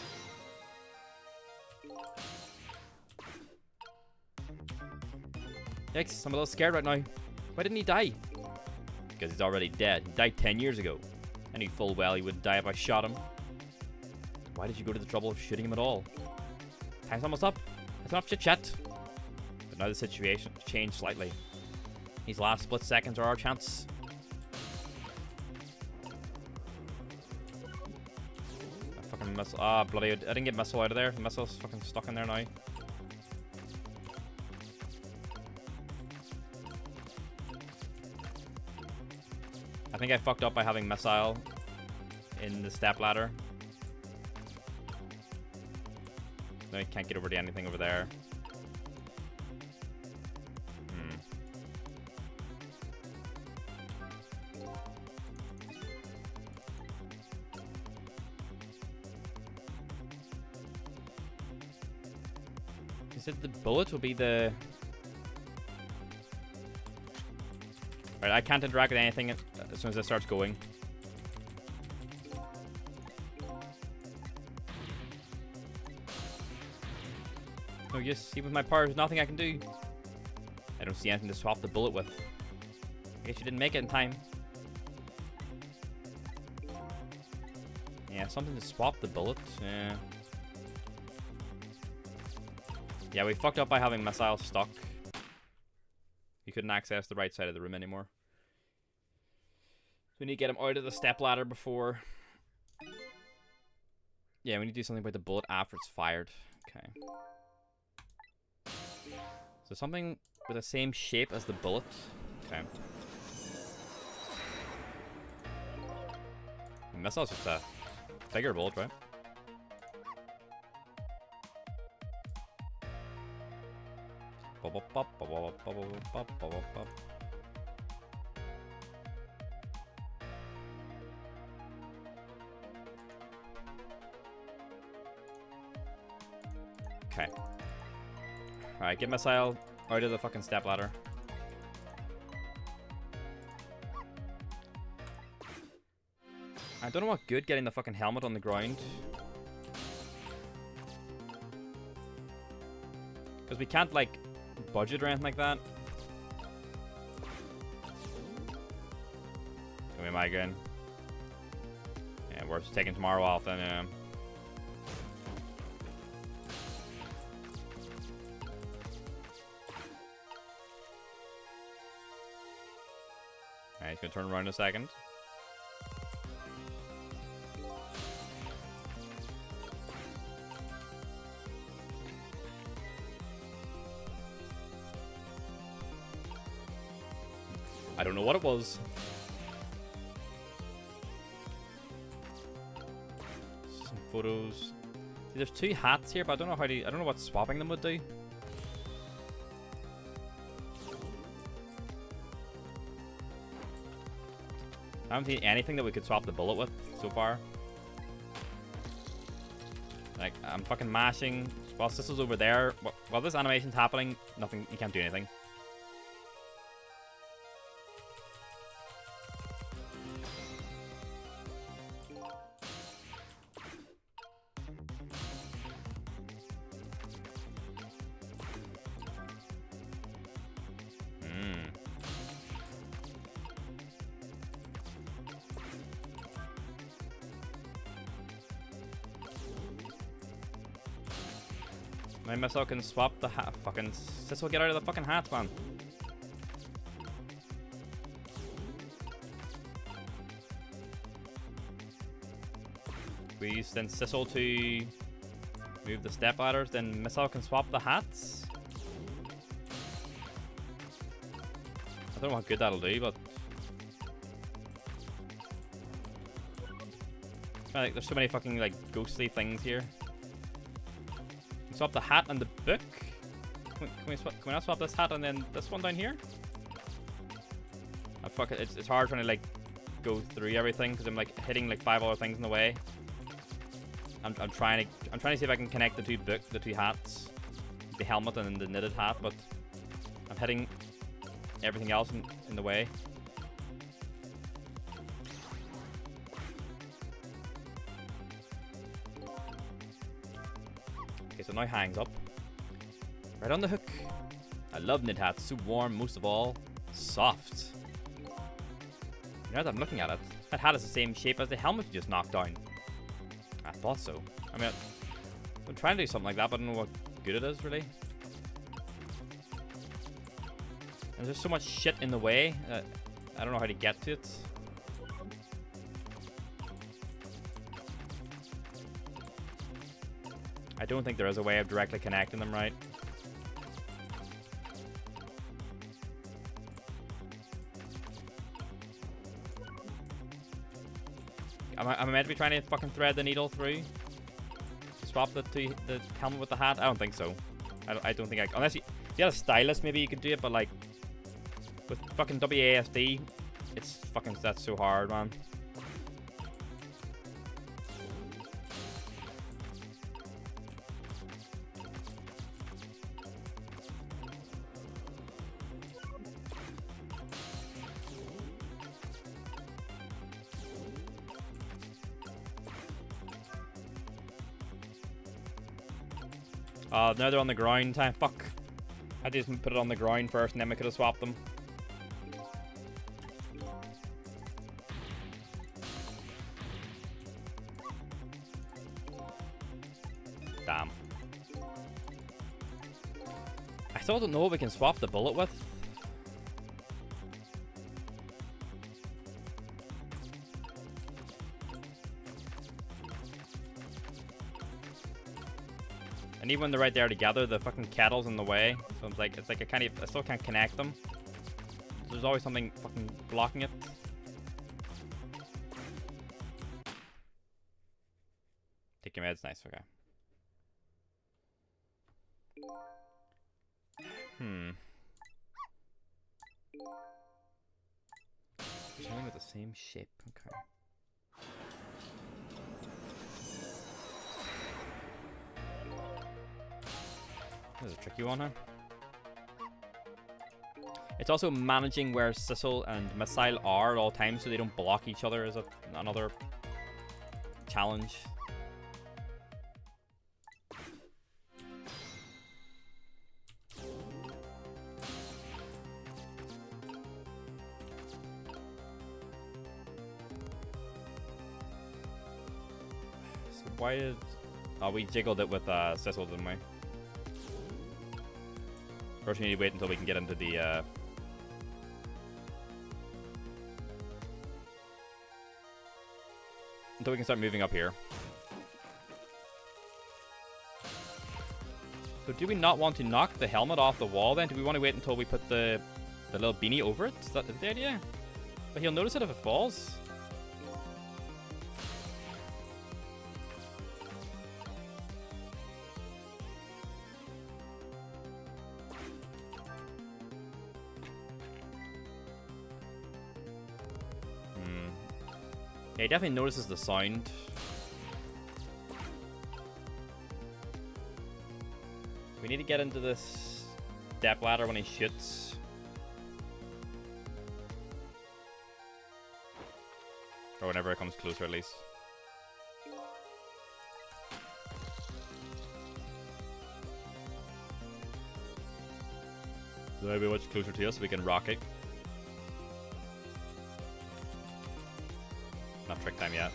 Yikes, I'm a little scared right now. Why didn't he die? Because he's already dead. He died 10 years ago. I knew full well he would die if I shot him. Why did you go to the trouble of shooting him at all? Time's almost up. It's enough chit-chat. But now the situation changed slightly. These last split seconds are our chance. I fucking missile. Ah, bloody. I didn't get missile out of there. The missile's fucking stuck in there now. I think I fucked up by having missile in the step ladder. No, I can't get over to anything over there. He said the bullet will be the... Right, I can't interact with anything as soon as it starts going. Oh yes, even with my power, there's nothing I can do. I don't see anything to swap the bullet with. I guess you didn't make it in time. Yeah, something to swap the bullet. Yeah. Yeah, we fucked up by having missile stuck. We couldn't access the right side of the room anymore. So we need to get him out of the step ladder before... Yeah, we need to do something about the bullet after it's fired. Okay. So something with the same shape as the bullet. Okay. The missile's just a bigger bullet, right? Okay. Alright, get missile out of the fucking step ladder. I don't know what good getting the fucking helmet on the ground. Because we can't, like, budget or anything like that. Give me a migraine. Yeah, we're just taking tomorrow off then, yeah. Alright, he's gonna turn around in a second. I don't know what it was. Some photos. See, there's two hats here, but I don't know how to. I don't know what swapping them would do. I haven't seen anything that we could swap the bullet with so far. Like, I'm fucking mashing. Whilst this is over there, while this animation's happening, nothing. You can't do anything. My missile can swap the hat. Fucking Sissel, get out of the fucking hat, man. We send Sissel to move the step ladders, then missile can swap the hats. I don't know how good that'll do, but like, there's so many fucking like ghostly things here. Swap the hat and the book. Can we not swap this hat and then this one down here? Fuck it. It's hard trying to like go through everything because I'm like hitting like 5 other things in the way. I'm trying to see if I can connect the two hats, the helmet and the knitted hat, but I'm hitting everything else in the way. Okay, so now hangs up. Right on the hook. I love knit hats. So warm, most of all, soft. Now that I'm looking at it, that hat is the same shape as the helmet you just knocked down. I thought so. I mean, I'm trying to do something like that, but I don't know what good it is, really. And there's so much shit in the way that I don't know how to get to it. I don't think there is a way of directly connecting them right. Am I meant to be trying to fucking thread the needle through? Swap the helmet with the hat? I don't think so. I don't think I... Unless you had a stylus, maybe you could do it, but like... With fucking WASD, it's fucking... That's so hard, man. Now they're on the ground time. Fuck. I just put it on the ground first and then we could have swapped them. Damn. I still don't know what we can swap the bullet with. And even when they're right there together, the fucking kettle's in the way. So it's like I still can't connect them. There's always something fucking blocking it. Take your meds, nice, okay. Something with the same shape, okay. This is a tricky one, huh? It's also managing where Sissel and Missile are at all times so they don't block each other is another challenge. So why did... Oh, we jiggled it with Sissel, didn't we? First, we need to wait until we can get into the, until we can start moving up here. So do we not want to knock the helmet off the wall then? Do we want to wait until we put the little beanie over it? Is that the idea? But he'll notice it if it falls. Yeah, he definitely notices the sound. We need to get into this step ladder when he shoots. Or whenever it comes closer, at least. So maybe much closer to us so we can rock it. Not trick time yet.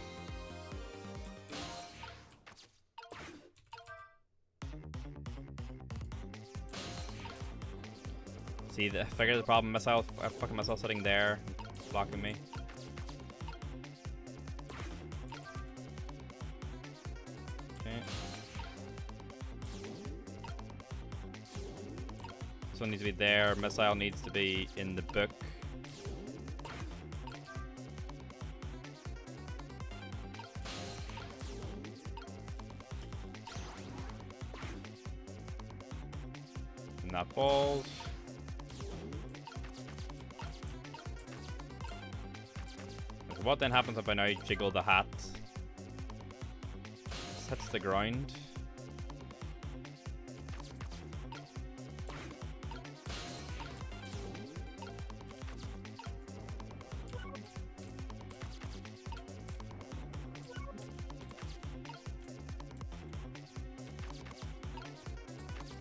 See, I figured the problem. Fucking missile sitting there, blocking me. Okay. This one needs to be there. Missile needs to be in the book. And that falls. Okay, what then happens if I now jiggle the hat? This hits the ground.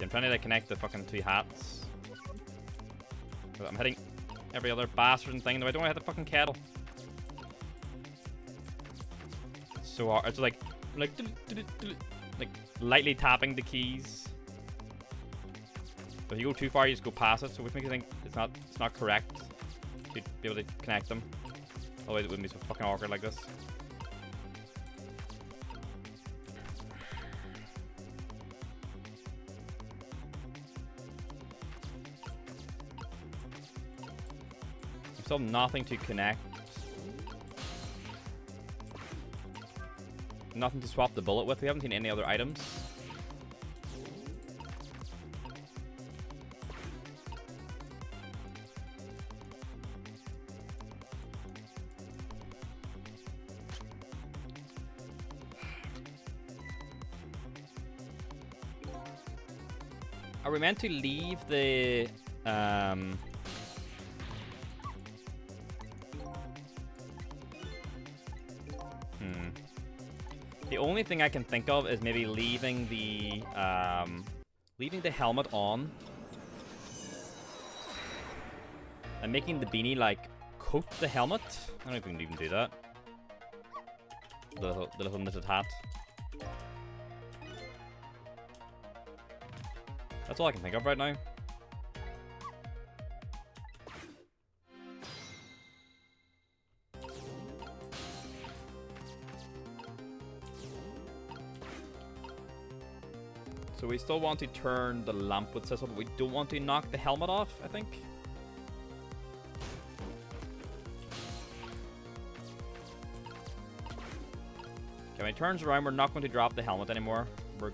I'm trying to like, connect the fucking two hats. But I'm hitting every other bastard and thing, though I don't want to hit the fucking kettle. It's so hard. It's like lightly tapping the keys. But if you go too far, you just go past it. So which makes you think it's not correct to be able to connect them. Otherwise, it wouldn't be so fucking awkward like this. Still nothing to connect. Nothing to swap the bullet with. We haven't seen any other items. Are we meant to leave the The only thing I can think of is maybe leaving the helmet on and making the beanie like coat the helmet. I don't know if we can even do that. The little knitted hat. That's all I can think of right now. So we still want to turn the lamp with Sissel, but we don't want to knock the helmet off, I think. Okay, when he turns around, we're not going to drop the helmet anymore. We're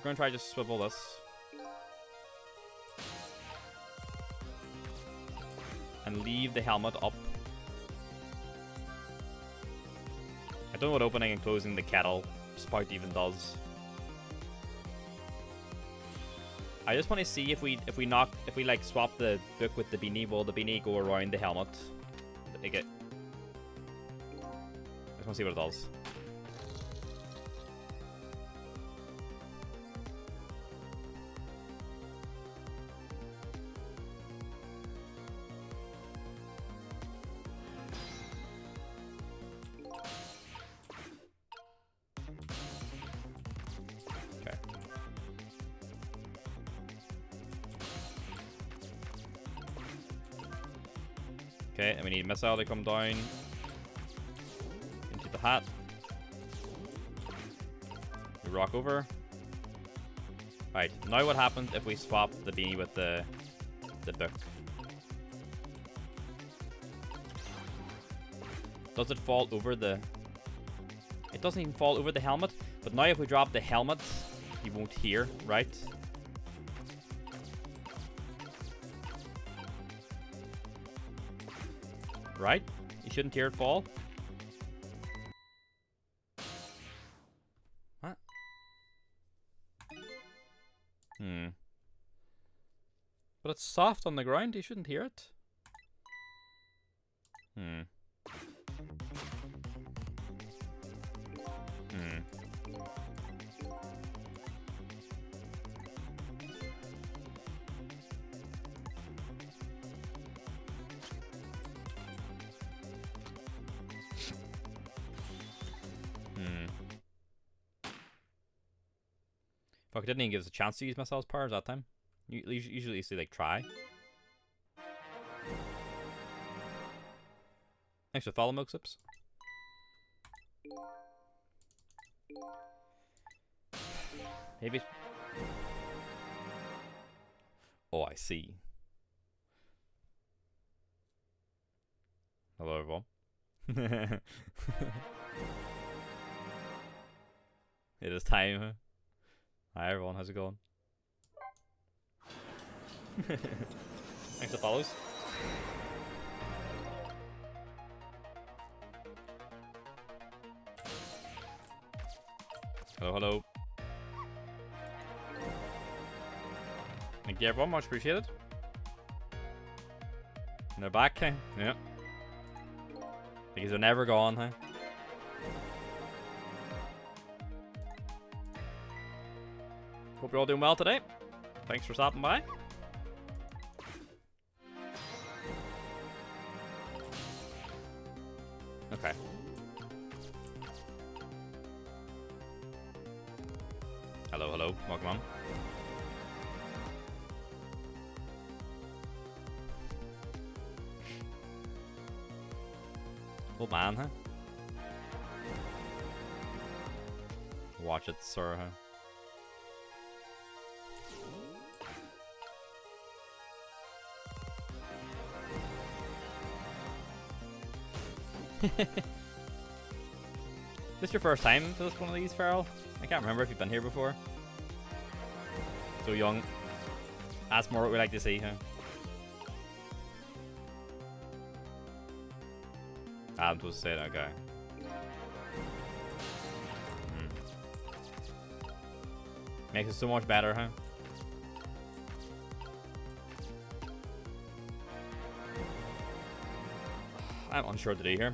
going to try to just swivel this. And leave the helmet up. I don't know what opening and closing the kettle spout even does. I just want to see if we like swap the book with the beanie, will the beanie go around the helmet? I just want to see what it does. Okay, and we need Missile to come down into the hat. We rock over. Right, now what happens if we swap the beanie with the book? Does it fall over the... It doesn't even fall over the helmet, but now if we drop the helmet, you won't hear, right? Right? You shouldn't hear it fall. What? But it's soft on the ground, you shouldn't hear it. Fuck, it didn't even give us a chance to use Missile's powers that time. Usually you see, like, try. Thanks for the follow, Milksips. Maybe... Oh, I see. Hello, everyone. It is time. Hi, everyone. How's it going? Thanks for follows. Hello, hello. Thank you everyone, much appreciated. And they're back, huh? Yeah. Because they're never gone, huh? Hope you're all doing well today. Thanks for stopping by. Okay. Hello, hello. Welcome on. Old man, huh? Watch it, sir, huh? This your first time for this one of these, Feral? I can't remember if you've been here before. So young. That's more what we like to see, huh? I'm supposed to say that guy. Makes it so much better, huh? I'm unsure to do here.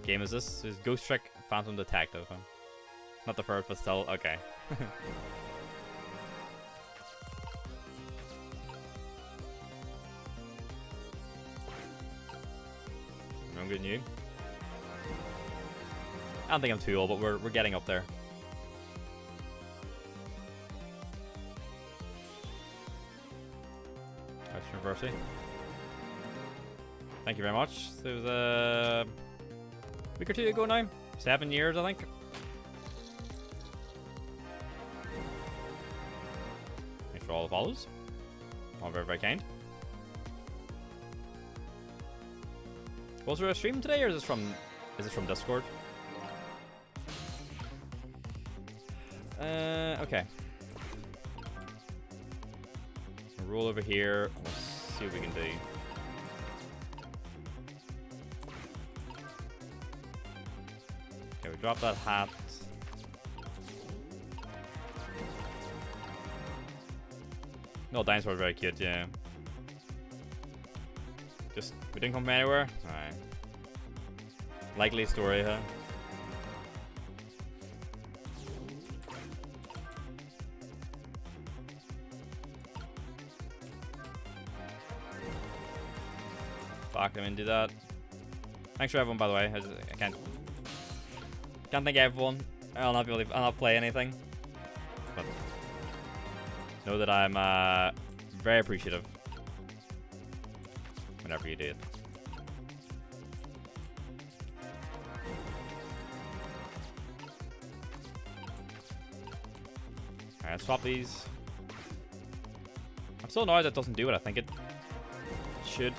Game is this? Is Ghost Trick Phantom Detective, huh? Not the first, but still, okay. I'm good new. I don't think I'm too old, but we're getting up there. That's University. Thank you very much. It was a week or two ago now. 7 years, I think. Thanks for all the follows. All very, very kind. Was there a stream today, or is this from Discord? Okay. Roll over here. Let's see what we can do. Okay, we drop that hat. No, dinosaur very cute, yeah. Just, we didn't come from anywhere? Alright. Likely story, huh? Fuck, I mean, do that. Thanks for everyone, by the way. I can't thank everyone. I'll not play anything. But know that I'm very appreciative whenever you do it. Alright, let's swap these. I'm still annoyed that it doesn't do what I think it should.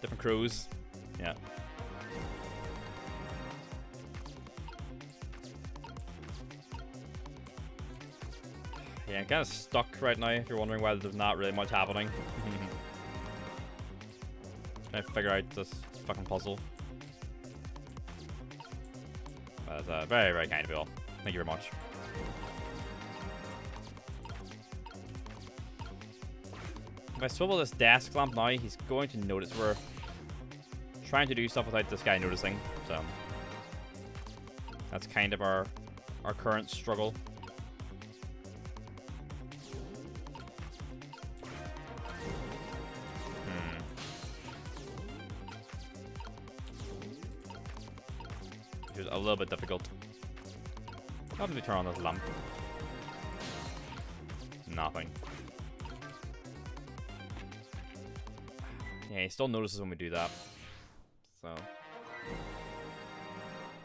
Different crews. Yeah. Yeah, I'm kind of stuck right now if you're wondering why there's not really much happening. Trying to figure out this fucking puzzle. That's very, very kind of you all. Thank you very much. If I swivel this desk lamp now, he's going to notice we're trying to do stuff without this guy noticing. So that's kind of our current struggle. Which is a little bit difficult. How do we turn on this lamp? Nothing. Yeah, he still notices when we do that. So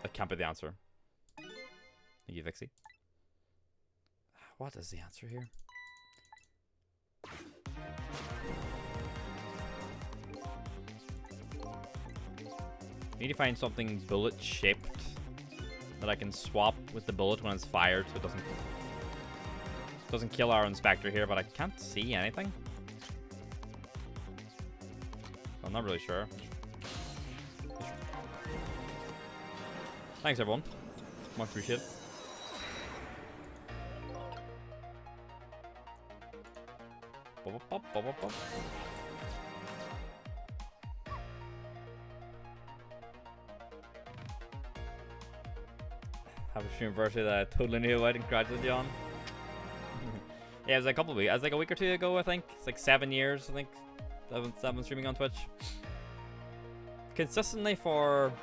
that can't be the answer. Thank you, Vixie. What is the answer here? Need to find something bullet shaped that I can swap with the bullet when it's fired, so it doesn't kill our inspector here, but I can't see anything. I'm not really sure. Thanks, everyone. Much appreciated. Have a stream version that I totally knew about and congratulated you on. Yeah, it was like a couple of weeks. It was like a week or two ago, I think. It's like 7 years, I think. I've been streaming on Twitch. Consistently for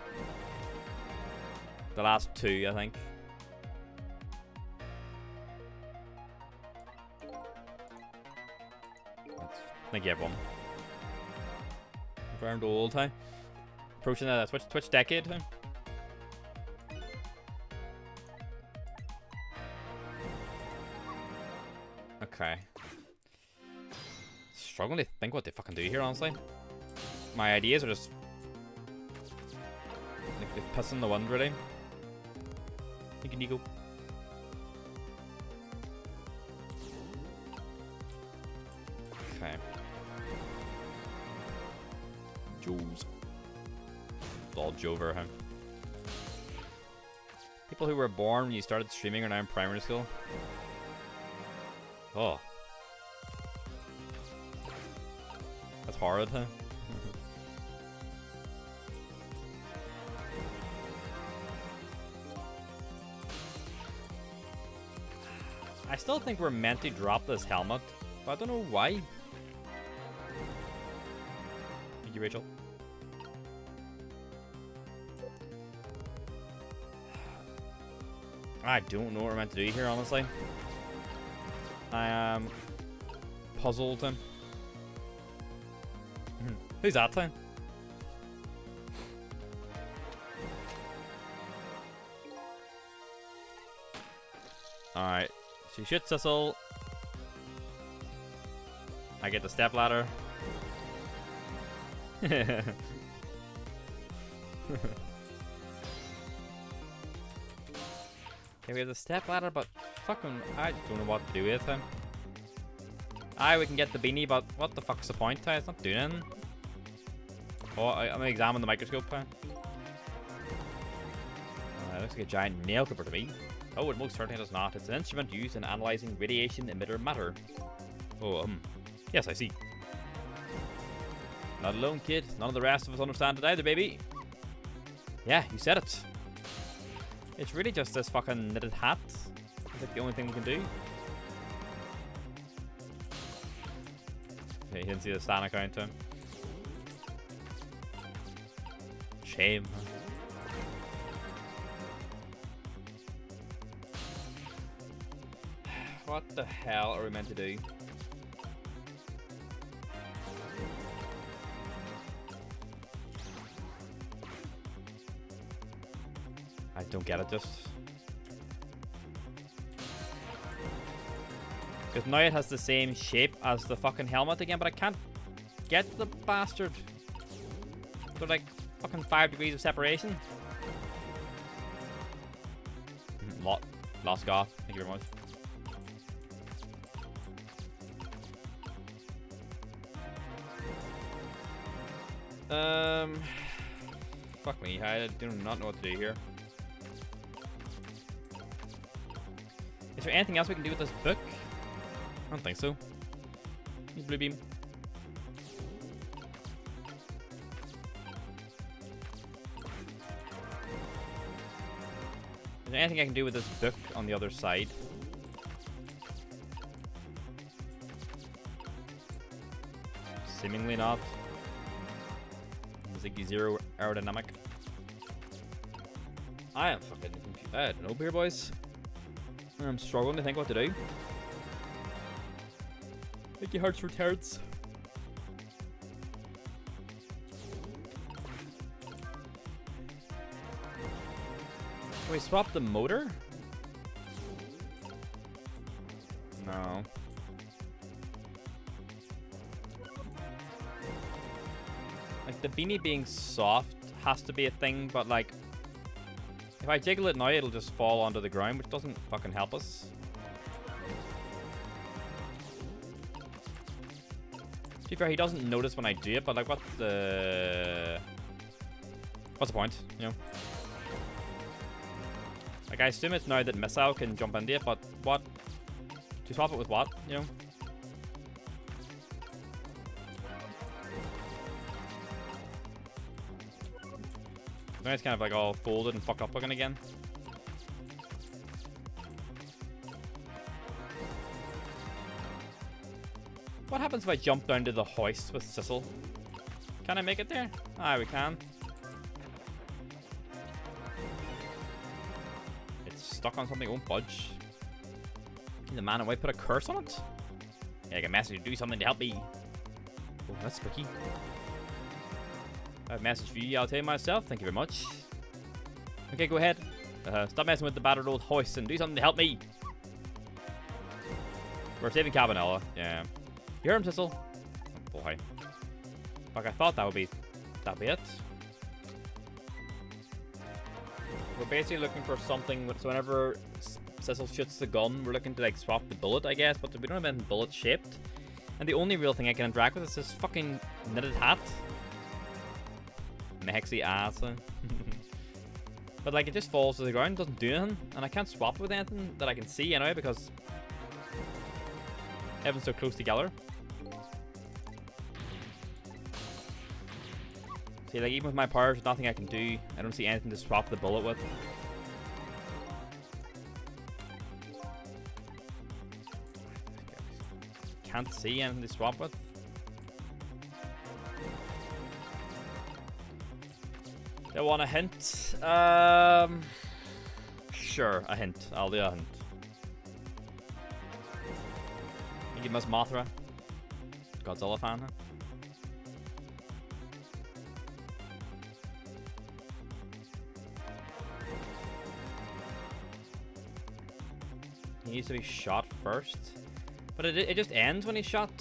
the last 2, I think. Thank you, everyone. Ground old, huh? Approaching that Twitch decade, huh? Okay. Struggling to think what they fucking do here, honestly. My ideas are just like they piss in the wind, really. Thank you, Nico. Okay. Jules. All Jover, huh? People who were born when you started streaming are now in primary school. Oh. That's horrid, huh? I still think we're meant to drop this helmet, but I don't know why. Thank you, Rachel. I don't know what we're meant to do here, honestly. I am puzzled. Who's that thing? Alright. She shoots Sissel. I get the step ladder. Okay, we have the step ladder, but fucking, I don't know what to do with him. Aye, we can get the beanie, but what the fuck's the point? It's not doing anything. Oh, I'm gonna examine the microscope. Looks like a giant nail clipper to me. Oh, it most certainly does not. It's an instrument used in analyzing radiation emitter matter. Oh, yes, I see. Not alone, kid. None of the rest of us understand it either, baby. Yeah, you said it. It's really just this fucking knitted hat. It's like the only thing we can do. Okay, you didn't see the Stan account. Shame. What the hell are we meant to do? I don't get it, just. Because now it has the same shape as the fucking helmet again, but I can't get the bastard. They're like fucking 5 degrees of separation. Lost Goth, thank you very much. Fuck me, I do not know what to do here. Is there anything else we can do with this book? I don't think so. Blue beam. Is there anything I can do with this book on the other side? Seemingly not. Ziggy Zero aerodynamic. I am fucking confused. I don't know here, boys. I'm struggling to think what to do. Thank you, hearts for tarts. Can we swap the motor? No. Like, the beanie being soft has to be a thing, but like, If I jiggle it now, it'll just fall onto the ground, which doesn't fucking help us. To be fair, he doesn't notice when I do it, but like, what's the point, you know? Like, I assume it's now that Missile can jump into it, but what? To swap it with what, you know? Now it's kind of like all folded and fucked up looking again. What happens if I jump down to the hoist with Sissel? Can I make it there? Ah, we can. It's stuck on something, it won't budge. The man in white put a curse on it? Yeah, I can message you to do something to help me. Oh, that's spooky. I have a message for you, I'll tell you myself. Thank you very much. Okay, go ahead. Stop messing with the battered old hoist and do something to help me. We're saving Cabanela. Yeah. You hear him, Sissel? Oh boy. Fuck, I thought that'd be it. We're basically looking for something so whenever Sissel shoots the gun, we're looking to like swap the bullet, I guess, but we don't have anything bullet shaped. And the only real thing I can interact with is this fucking knitted hat. Mexy ass. But like, it just falls to the ground, doesn't do anything, and I can't swap it with anything that I can see anyway because everyone's so close together. See, like, even with my powers, there's nothing I can do. I don't see anything to swap the bullet with. Can't see anything to swap with. They want a hint? Sure, a hint. I'll do a hint. You give us Mothra. Godzilla fan, huh? He needs to be shot first. But it just ends when he's shot.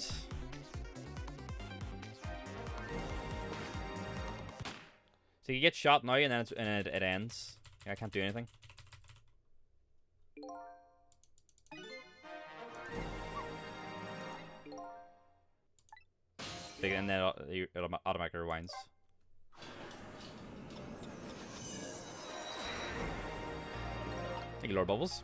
So you get shot now and then it ends. I can't do anything. And then it automatically rewinds. Thank you, Lord Bubbles.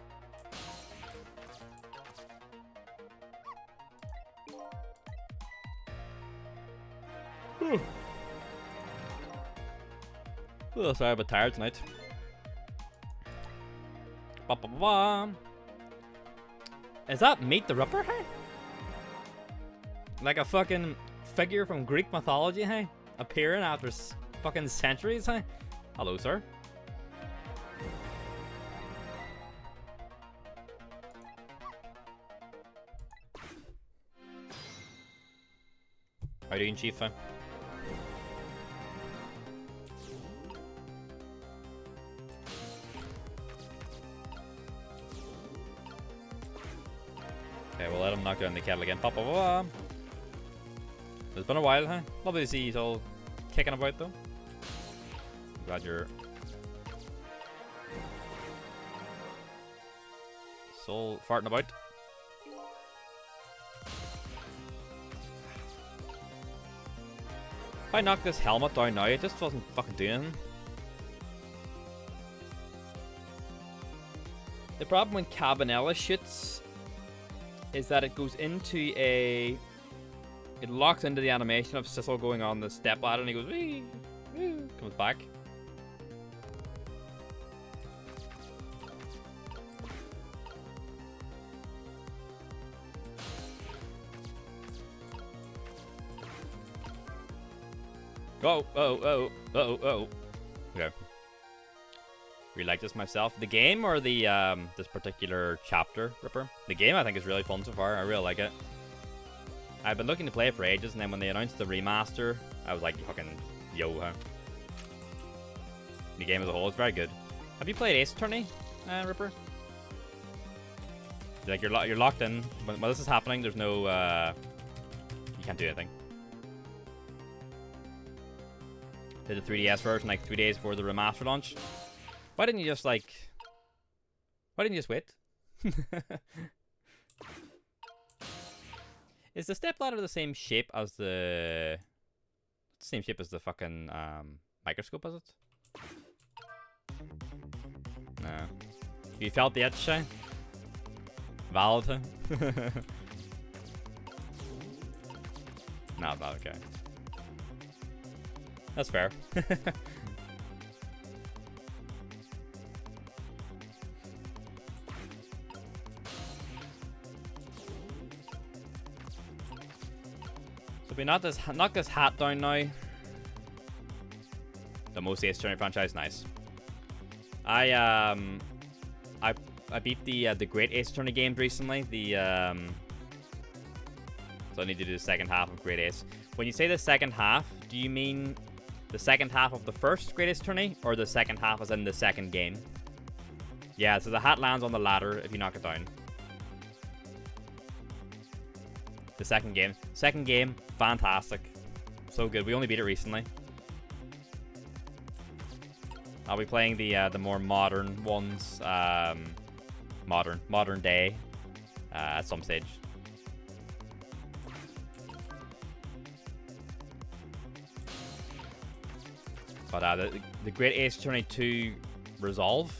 Oh, sorry, I'm a bit tired tonight. Ba -ba -ba -ba. Is that Meet the Ripper, hey? Like a fucking figure from Greek mythology, hey? Appearing after fucking centuries, hey? Hello, sir. How are you doing, Chief? Okay, we'll let him knock down the kettle again. Pop, pop, pop. It's been a while, huh? Lovely to see you all kicking about, though. Glad you're still farting about. If I knock this helmet down now, it just doesn't fucking do anything. The problem when Cabanela shoots is that it goes into a... It locks into the animation of Sissel going on the step ladder and he goes wee, wee, comes back. Oh, oh. Okay. Really like this myself. The game or the this particular chapter, Ripper? The game I think is really fun so far. I really like it. I've been looking to play it for ages, and then when they announced the remaster, I was like, fucking yo, huh? The game as a whole is very good. Have you played Ace Attorney, Ripper? Like you're locked in. When this is happening, there's no you can't do anything. Did the 3DS version like 3 days before the remaster launch. Why didn't you just like? Why didn't you just wait? Is the stepladder the same shape as the same shape as the fucking microscope? Is it? No. You felt the itch, Shay? Valid? No, not okay. That's fair. So we knock this hat down now. The most Ace Attorney franchise, nice. I beat the Great Ace Attorney games recently. So I need to do the second half of Great Ace. When you say the second half, do you mean the second half of the first Great Ace Attorney, or the second half as in the second game? Yeah, so the hat lands on the ladder if you knock it down. The second game. Second game, fantastic. So good. We only beat it recently. I'll be playing the more modern ones, modern day, at some stage. But the Great Ace Attorney 2 Resolve,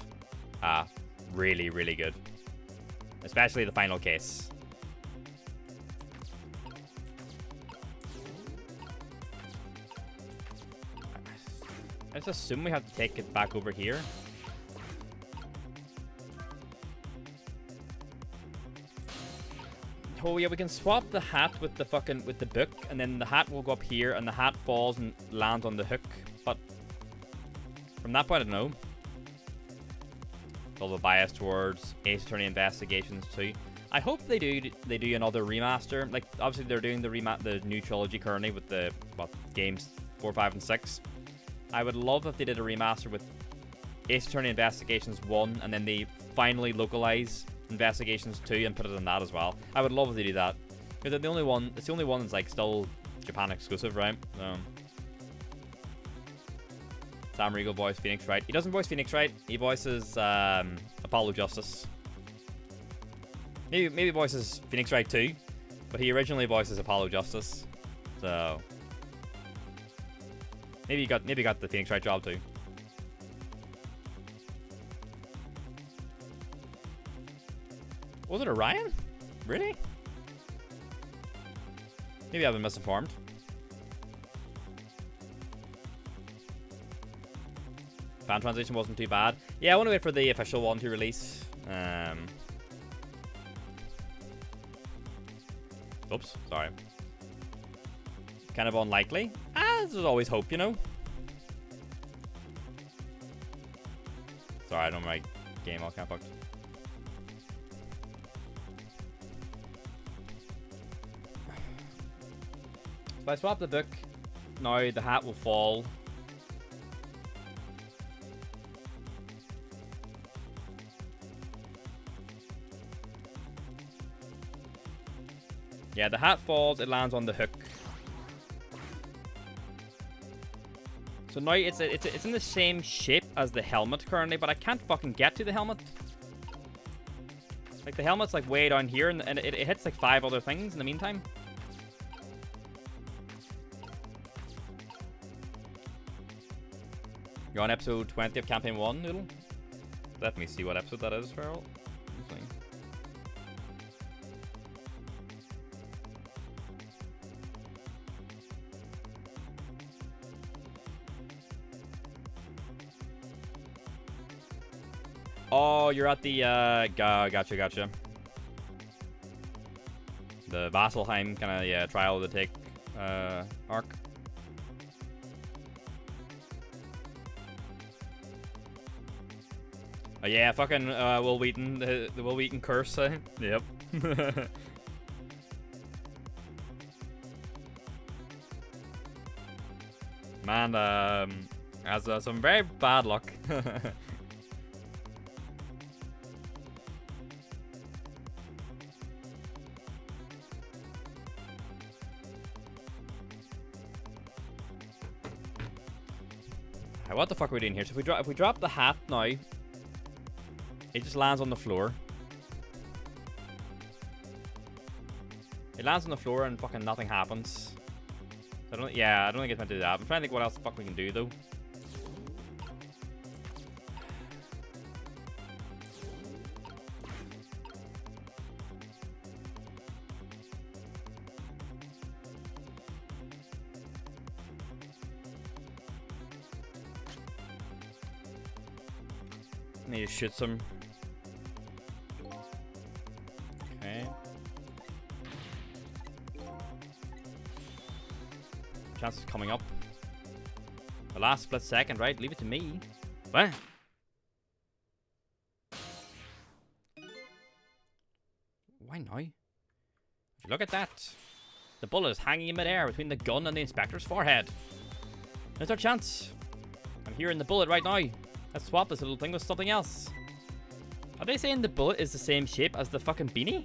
really, really good. Especially the final case. I just assume we have to take it back over here. Oh yeah, we can swap the hat with the book, and then the hat will go up here, and the hat falls and lands on the hook. But from that point, I don't know. A little bias towards Ace Attorney Investigations too. I hope they do another remaster. Like obviously they're doing the new trilogy currently with the games 4, 5, and 6. I would love if they did a remaster with Ace Attorney Investigations 1, and then they finally localize Investigations 2 and put it in that as well. I would love if they do that. Because it's the only one that's like still Japan exclusive, right? Sam Riegel voiced Phoenix Wright. He doesn't voice Phoenix Wright. He voices Apollo Justice. Maybe voices Phoenix Wright too, but he originally voices Apollo Justice. So maybe he got the Phoenix Wright job too. Was it Orion? Really? Maybe I've been misinformed. Fan translation wasn't too bad. Yeah, I want to wait for the official one to release. Oops, sorry. Kind of unlikely. There's always hope, you know? Sorry, I don't my game all kind of fucked. If I swap the book, now the hat will fall. Yeah, the hat falls, it lands on the hook. So now it's in the same shape as the helmet currently, but I can't fucking get to the helmet. Like the helmet's like way down here, and it hits like 5 other things in the meantime. You're on episode 20 of campaign 1, Noodle? Let me see what episode that is, Farrell. Oh, you're at the, gotcha. The Vasselheim kind of, yeah, trial of the take, arc. Oh yeah, fucking, Will Wheaton, the Will Wheaton curse, yep. Man, has some very bad luck. Right, what the fuck are we doing here? So if we drop the hat now, it just lands on the floor. It lands on the floor and fucking nothing happens. I don't think it's meant to do that. I'm trying to think what else the fuck we can do though. Need to shoot some. Okay. Chance is coming up. The last split second, right? Leave it to me. What? Why now? Look at that. The bullet is hanging in midair between the gun and the inspector's forehead. There's our chance. I'm hearing the bullet right now. Let's swap this little thing with something else. Are they saying the bullet is the same shape as the fucking beanie?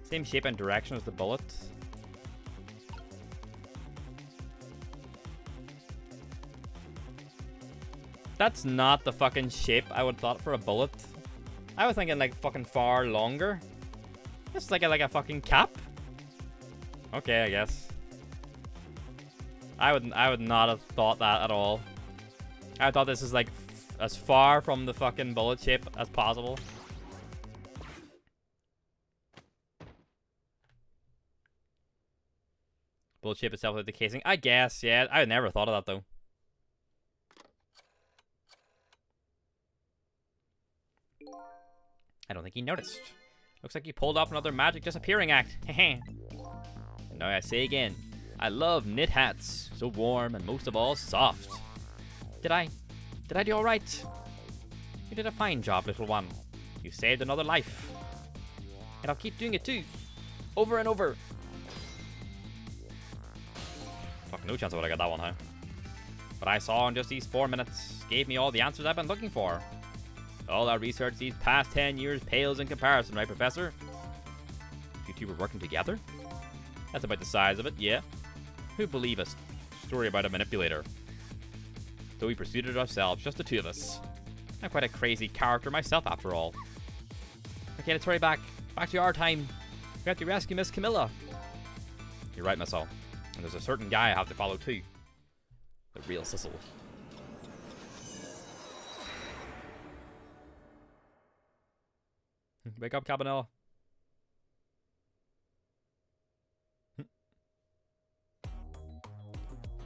Same shape and direction as the bullet. That's not the fucking shape I would have thought for a bullet. I was thinking like fucking far longer. It's like a fucking cap. Okay, I guess. I would not have thought that at all. I thought this is like as far from the fucking bullet shape as possible. Bullet shape itself with the casing. I guess, yeah. I never thought of that though. I don't think he noticed. Looks like he pulled off another magic disappearing act. And now I say again, I love knit hats. So warm and most of all, soft. Did I do alright? You did a fine job, little one. You saved another life. And I'll keep doing it too. Over and over. Fuck, no chance I would have got that one, huh? What I saw in just these 4 minutes gave me all the answers I've been looking for. All our research these past 10 years pales in comparison, right, Professor? You two were working together? That's about the size of it, yeah. Who'd believe a story about a manipulator? So we pursued it ourselves, just the two of us. I'm quite a crazy character myself, after all. Okay, let's hurry back. Back to our time. We have to rescue Miss Camilla. You're right, Miss All. And there's a certain guy I have to follow too. The real Sissel. Wake up, Cabanel.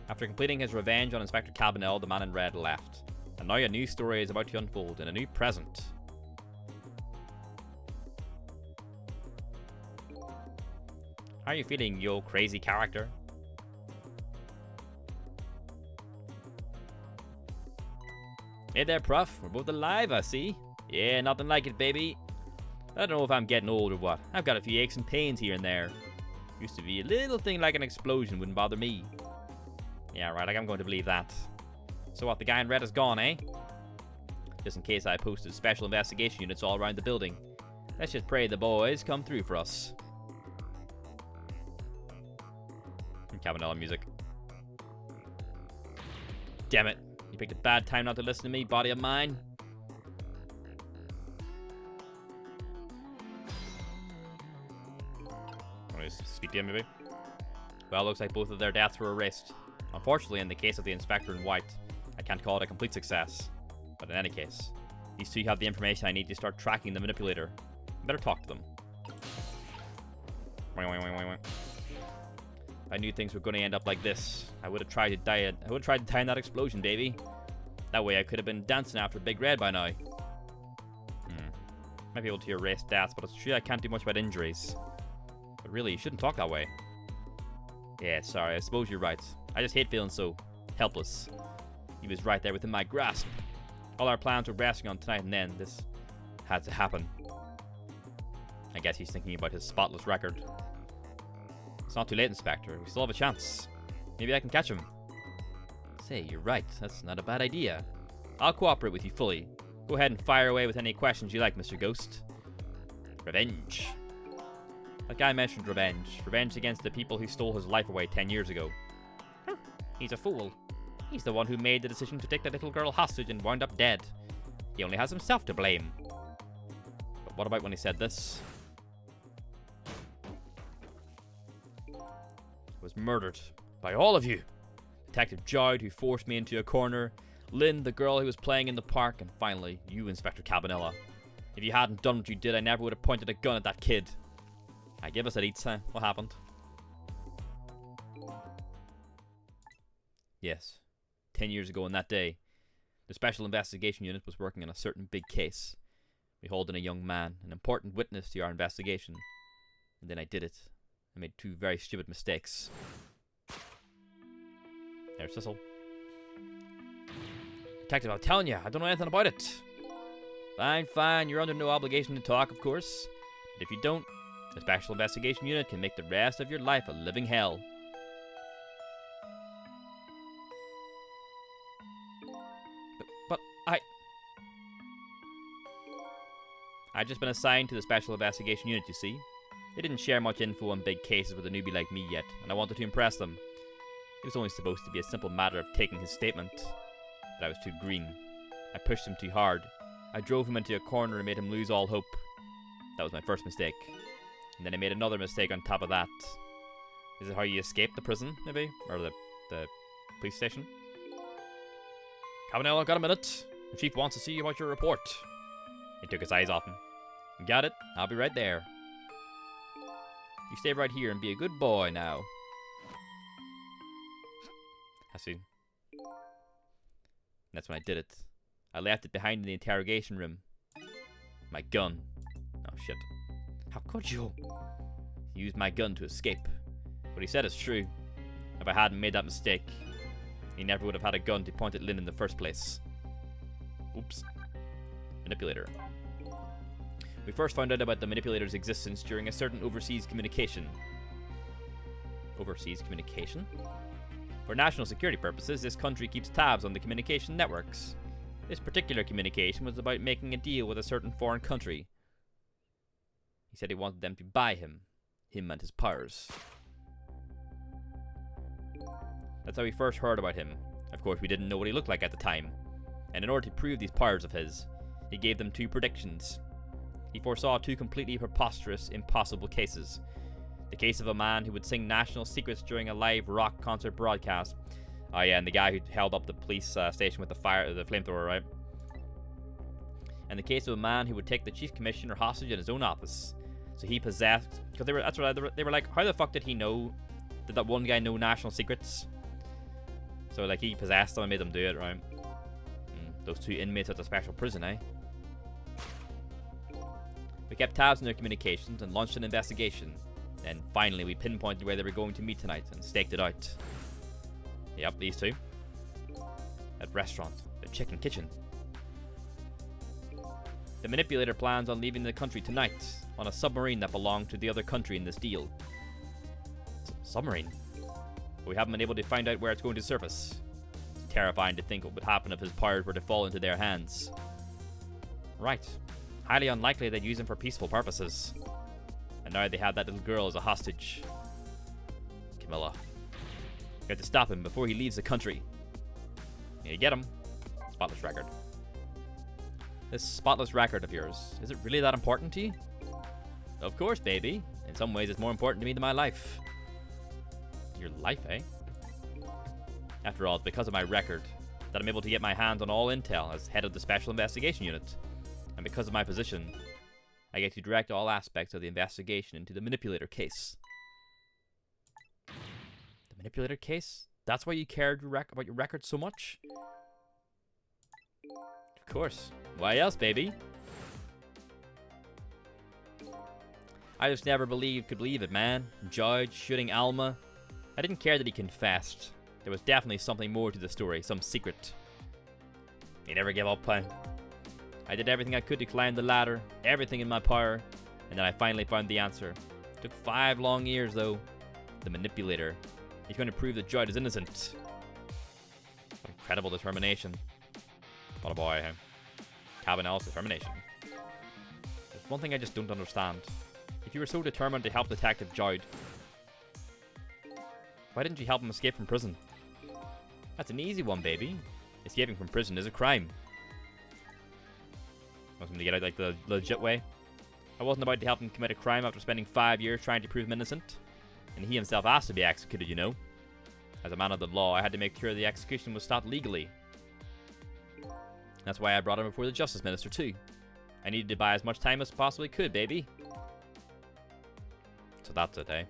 After completing his revenge on Inspector Cabanel, the man in red left. And now a new story is about to unfold in a new present. How are you feeling, you old crazy character? Hey there, Prof. We're both alive, I see. Yeah, nothing like it, baby. I don't know if I'm getting old or what. I've got a few aches and pains here and there. Used to be a little thing like an explosion wouldn't bother me. Yeah, right, I'm going to believe that. So what, the guy in red is gone, eh? Just in case I posted special investigation units all around the building. Let's just pray the boys come through for us. Cabanela music. Damn it. You picked a bad time not to listen to me, body of mine. Want to speak to him, maybe? Well, looks like both of their deaths were erased. Unfortunately, in the case of the Inspector in white, I can't call it a complete success. But in any case, these two have the information I need to start tracking the manipulator. I better talk to them. I knew things were going to end up like this. I would have tried to die in that explosion, baby. That way I could have been dancing after Big Red by now. Might be able to erase deaths, but it's true I can't do much about injuries. But really, you shouldn't talk that way. Yeah, sorry, I suppose you're right. I just hate feeling so helpless. He was right there within my grasp. All our plans were resting on tonight, and then this had to happen. I guess he's thinking about his spotless record. It's not too late, Inspector. We still have a chance. Maybe I can catch him. Say, you're right. That's not a bad idea. I'll cooperate with you fully. Go ahead and fire away with any questions you like, Mr. Ghost. Revenge. That guy mentioned revenge. Revenge against the people who stole his life away 10 years ago. He's a fool. He's the one who made the decision to take the little girl hostage and wound up dead. He only has himself to blame. But what about when he said this? Was murdered by all of you. Detective Jowd, who forced me into a corner, Lynn, the girl who was playing in the park, and finally, you, Inspector Cabanela. If you hadn't done what you did, I never would have pointed a gun at that kid. I give us a lead, huh? What happened? Yes. 10 years ago on that day, the Special Investigation Unit was working on a certain big case. We hauled in a young man, an important witness to our investigation. And then I did it. I made 2 very stupid mistakes. There's Cecil. Detective, I'm telling you, I don't know anything about it. Fine, fine, you're under no obligation to talk, of course. But if you don't, the Special Investigation Unit can make the rest of your life a living hell. But I'd just been assigned to the Special Investigation Unit, you see. They didn't share much info on big cases with a newbie like me yet, and I wanted to impress them. It was only supposed to be a simple matter of taking his statement. But I was too green. I pushed him too hard. I drove him into a corner and made him lose all hope. That was my first mistake. And then I made another mistake on top of that. Is it how you escape the prison, maybe? Or the police station? Cabanela, got a minute. The chief wants to see you about your report. He took his eyes off him. Got it. I'll be right there. You stay right here and be a good boy now. I see. That's when I did it. I left it behind in the interrogation room. My gun. Oh shit. How could you? He used my gun to escape. What he said is true. If I hadn't made that mistake, he never would have had a gun to point at Lynn in the first place. Oops. Manipulator. We first found out about the manipulator's existence during a certain overseas communication. Overseas communication? For national security purposes, this country keeps tabs on the communication networks. This particular communication was about making a deal with a certain foreign country. He said he wanted them to buy him and his powers. That's how we first heard about him. Of course, we didn't know what he looked like at the time. And in order to prove these powers of his, he gave them 2 predictions. He foresaw 2 completely preposterous, impossible cases. The case of a man who would sing national secrets during a live rock concert broadcast. Oh yeah, and the guy who held up the police station with the flamethrower, right? And the case of a man who would take the chief commissioner hostage in his own office. So he possessed, because they were like, how the fuck did he know? Did that one guy know national secrets? So like he possessed them and made them do it, right? Those 2 inmates at the special prison, eh? We kept tabs on their communications and launched an investigation. Then finally we pinpointed where they were going to meet tonight and staked it out. Yep, these 2. That restaurant, the Chicken Kitchen. The manipulator plans on leaving the country tonight on a submarine that belonged to the other country in this deal. Submarine? But we haven't been able to find out where it's going to surface. It's terrifying to think what would happen if his powers were to fall into their hands. Right. Highly unlikely they'd use him for peaceful purposes. And now they have that little girl as a hostage. Camilla. You have to stop him before he leaves the country. You get him. Spotless record. This spotless record of yours, is it really that important to you? Of course, baby. In some ways, it's more important to me than my life. Your life, eh? After all, it's because of my record that I'm able to get my hands on all intel as head of the Special Investigation Unit. And because of my position, I get to direct all aspects of the investigation into the manipulator case. The manipulator case? That's why you cared about your record so much? Of course. Why else, baby? I just never could believe it, man. Jowd shooting Alma. I didn't care that he confessed. There was definitely something more to the story, some secret. He never gave up, I did everything I could to climb the ladder, everything in my power, and then I finally found the answer. It took 5 long years, though. The manipulator. He's going to prove that Jowd is innocent. What incredible determination. What a boy, huh? Cabanela's determination. There's one thing I just don't understand. If you were so determined to help Detective Jowd, why didn't you help him escape from prison? That's an easy one, baby. Escaping from prison is a crime. Want him to get out like the legit way? I wasn't about to help him commit a crime after spending 5 years trying to prove him innocent. And he himself asked to be executed, you know. As a man of the law, I had to make sure the execution was stopped legally. That's why I brought him before the Justice Minister, too. I needed to buy as much time as possibly could, baby. So that's it, eh?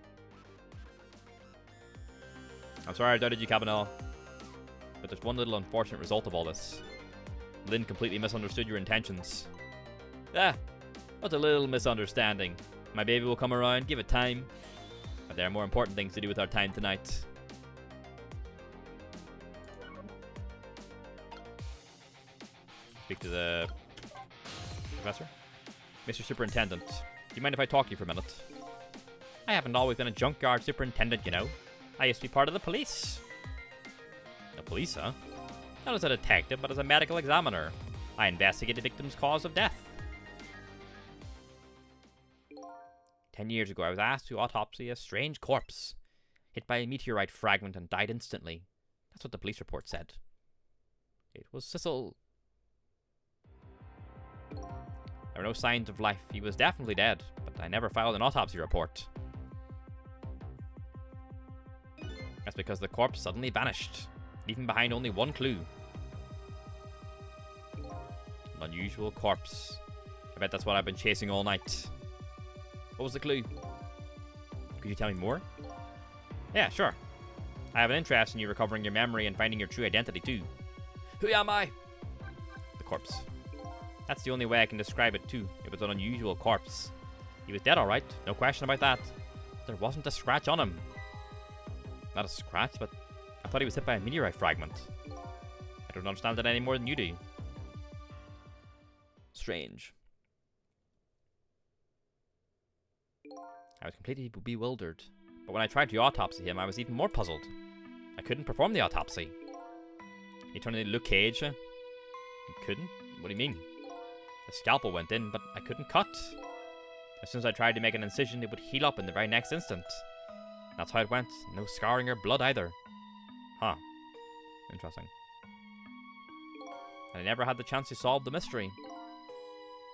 I'm sorry I doubted you, Cabanel. But there's one little unfortunate result of all this. Lynn completely misunderstood your intentions. Ah, what's a little misunderstanding? My baby will come around, give it time. But there are more important things to do with our time tonight. Speak to the professor. Mr. Superintendent, do you mind if I talk to you for a minute? I haven't always been a junkyard superintendent, you know. I used to be part of the police. The police, huh? Not as a detective, but as a medical examiner. I investigated the victim's cause of death. 10 years ago, I was asked to autopsy a strange corpse. Hit by a meteorite fragment and died instantly. That's what the police report said. It was Cecil. There were no signs of life. He was definitely dead, but I never filed an autopsy report. That's because the corpse suddenly vanished, leaving behind only one clue. An unusual corpse. I bet that's what I've been chasing all night. What was the clue? Could you tell me more? Yeah, sure. I have an interest in you recovering your memory and finding your true identity too. Who am I? The corpse. That's the only way I can describe it too. It was an unusual corpse. He was dead, alright, no question about that. But there wasn't a scratch on him. Not a scratch, but I thought he was hit by a meteorite fragment. I don't understand that any more than you do. Strange. I was completely bewildered. But when I tried to autopsy him, I was even more puzzled. I couldn't perform the autopsy. He turned into Luke Cage. You couldn't? What do you mean? The scalpel went in, but I couldn't cut. As soon as I tried to make an incision, it would heal up in the very next instant. That's how it went. No scarring or blood either. Huh. Interesting. And I never had the chance to solve the mystery.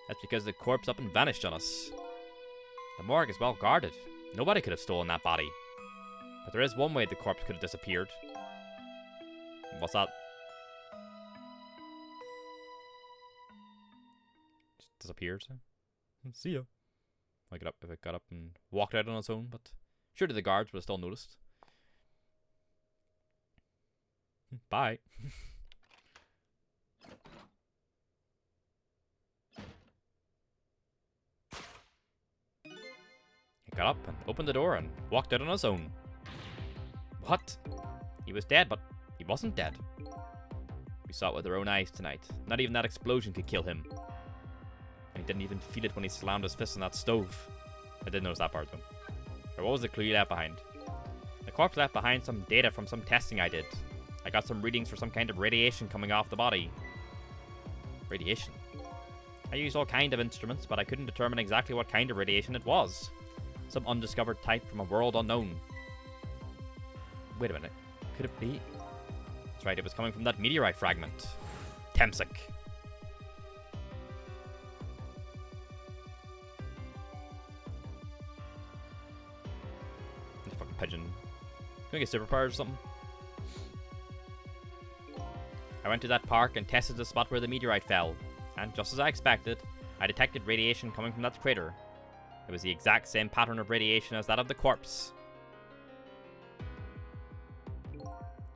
That's because the corpse up and vanished on us. The morgue is well guarded. Nobody could have stolen that body. But there is one way the corpse could have disappeared. What's that? Just disappeared. See ya. If it got up and walked out on its own, but surely the guards would have still noticed. Bye. He got up and opened the door and walked out on his own. What? He was dead, but he wasn't dead. We saw it with our own eyes tonight. Not even that explosion could kill him. And he didn't even feel it when he slammed his fist on that stove. I did notice that part though. But what was the clue he left behind? The corpse left behind some data from some testing I did. I got some readings for some kind of radiation coming off the body. Radiation? I used all kind of instruments, but I couldn't determine exactly what kind of radiation it was. Some undiscovered type from a world unknown. Wait a minute. Could it be? That's right, it was coming from that meteorite fragment. Temsic. This fucking pigeon. Can we get superpowers or something? I went to that park and tested the spot where the meteorite fell. And just as I expected, I detected radiation coming from that crater. It was the exact same pattern of radiation as that of the corpse.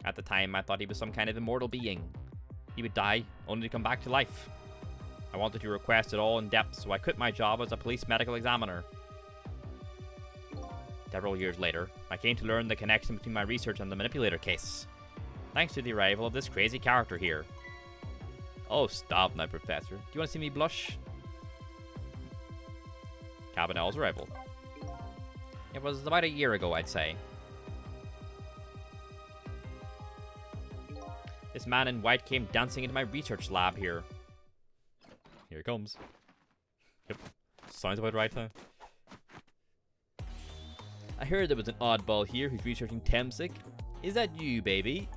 At the time, I thought he was some kind of immortal being. He would die, only to come back to life. I wanted to request it all in depth, so I quit my job as a police medical examiner. Several years later, I came to learn the connection between my research and the manipulator case. Thanks to the arrival of this crazy character here. Oh, stop now, Professor. Do you want to see me blush? Cabanel's arrival. It was about a year ago, I'd say. This man in white came dancing into my research lab here. Here he comes. Yep. Sounds about right, huh? I heard there was an oddball here who's researching Temsic. Is that you, baby?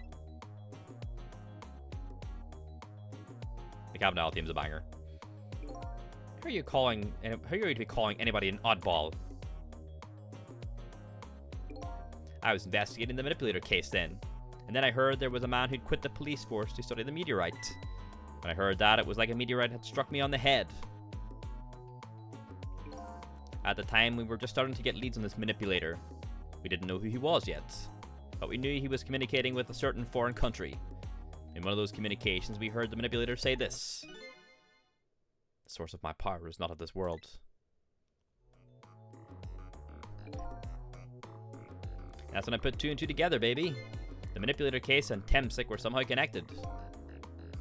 The Cabanel theme's a banger. Who are you calling? Who are you to be calling anybody an oddball? I was investigating the manipulator case then, and then I heard there was a man who'd quit the police force to study the meteorite. When I heard that, it was like a meteorite had struck me on the head. At the time, we were just starting to get leads on this manipulator. We didn't know who he was yet, but we knew he was communicating with a certain foreign country. In one of those communications, we heard the manipulator say this: "The source of my power is not of this world." That's when I put 2 and 2 together, baby. The manipulator case and Temsik were somehow connected.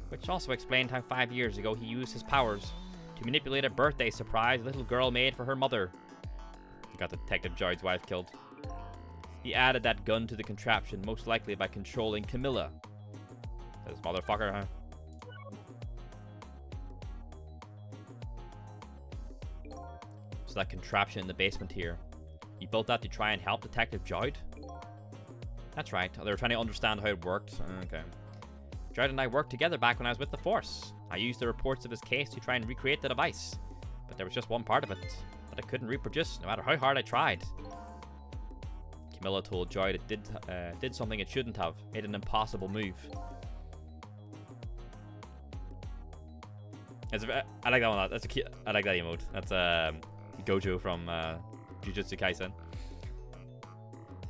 Which also explained how 5 years ago he used his powers to manipulate a birthday surprise a little girl made for her mother. He got Detective Joyd's wife killed. He added that gun to the contraption, most likely by controlling Camilla. This motherfucker, huh? So that contraption in the basement here, he built that to try and help Detective Joyd? That's right. They were trying to understand how it worked. Okay. Joyd and I worked together back when I was with the Force. I used the reports of his case to try and recreate the device, but there was just one part of it that I couldn't reproduce, no matter how hard I tried. Camilla told Joyd it did something it shouldn't have, made an impossible move. I like that one. That's a cute. I like that emote. That's Gojo from Jujutsu Kaisen.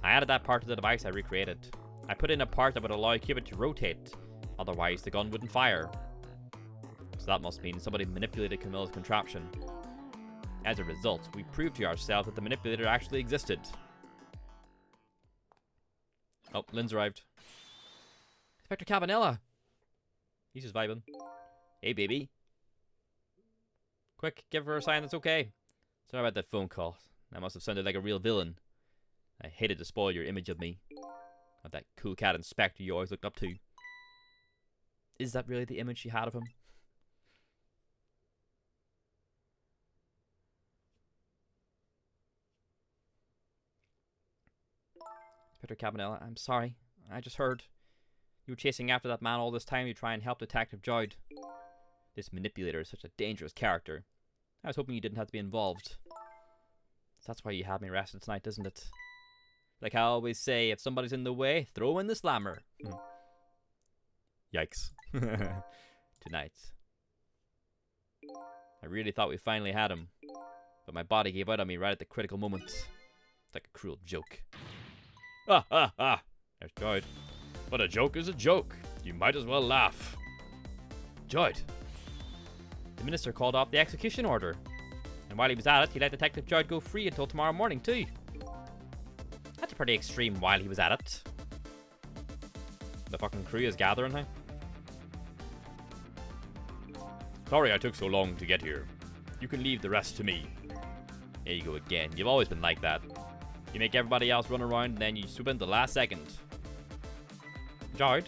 I added that part to the device I recreated. I put in a part that would allow Cubit to rotate, otherwise the gun wouldn't fire. So that must mean somebody manipulated Camilla's contraption. As a result, we proved to ourselves that the manipulator actually existed. Oh, Lynn's arrived. Inspector Cabanela! He's just vibing. Hey, baby. Quick, give her a sign that's okay. Sorry about that phone call. I must have sounded like a real villain. I hated to spoil your image of me. Of that cool cat inspector you always looked up to. Is that really the image she had of him? Inspector Cabanela, I'm sorry. I just heard. You were chasing after that man all this time to try and help Detective Joyd. This manipulator is such a dangerous character. I was hoping you didn't have to be involved. That's why you had me arrested tonight, isn't it? Like I always say, if somebody's in the way, throw in the slammer. Yikes. Tonight. I really thought we finally had him, but my body gave out on me right at the critical moment. It's like a cruel joke. Ah, ah, ah. There's Joyd. But a joke is a joke. You might as well laugh. Joyd. The minister called off the execution order. And while he was at it, he let Detective Joyd go free until tomorrow morning, too. That's pretty extreme while he was at it. The fucking crew is gathering now. Sorry I took so long to get here. You can leave the rest to me. There you go again. You've always been like that. You make everybody else run around and then you swoop in the last second. Joyd?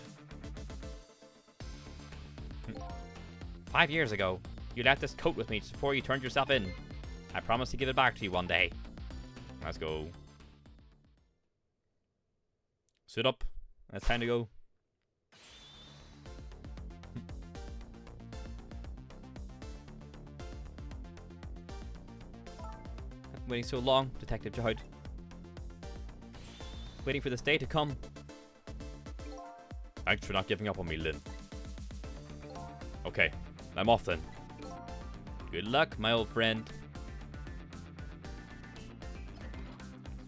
5 years ago, you left this coat with me just before you turned yourself in. I promise to give it back to you one day. Let's go. Sit up. It's time to go. Waiting so long, Detective Joyd. Waiting for this day to come. Thanks for not giving up on me, Lynn. Okay, I'm off then. Good luck, my old friend.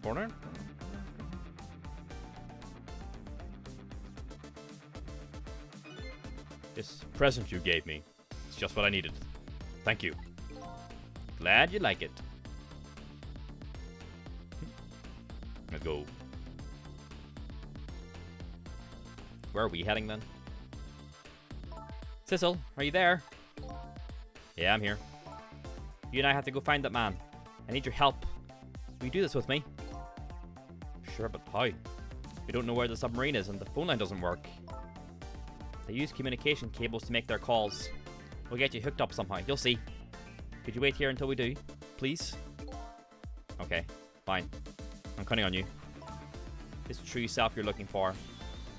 Corner? This present you gave me, it's just what I needed. Thank you. Glad you like it. Let's go. Where are we heading then? Sissel, are you there? Yeah, I'm here. You and I have to go find that man. I need your help. Will you do this with me? Sure, but how? We don't know where the submarine is and the phone line doesn't work. They use communication cables to make their calls. We'll get you hooked up somehow. You'll see. Could you wait here until we do? Please? Okay, fine. I'm counting on you. This true self you're looking for.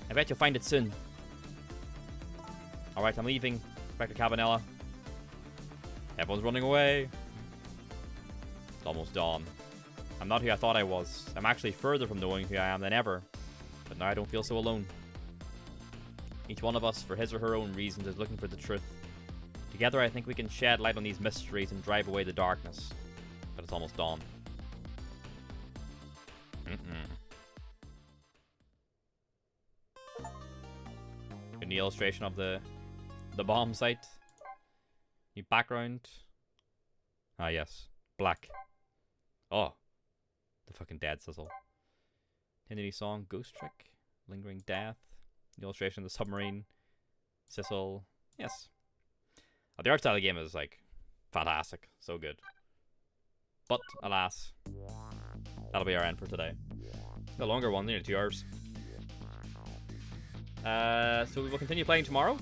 I bet you'll find it soon. Alright, I'm leaving Back to Cabanela. Everyone's running away. It's almost dawn. I'm not who I thought I was. I'm actually further from knowing who I am than ever. But now I don't feel so alone. Each one of us, for his or her own reasons, is looking for the truth. Together, I think we can shed light on these mysteries and drive away the darkness. But it's almost dawn. In the illustration of the bomb site. New background. Ah, yes. Black. Oh. The fucking dead sizzle. Tinny song. Ghost Trick. Lingering Death. The illustration of the submarine. Sizzle. Yes. The art style of the game is, like, fantastic. So good. But, alas. That'll be our end for today. The longer one, nearly 2 hours. So we will continue playing tomorrow.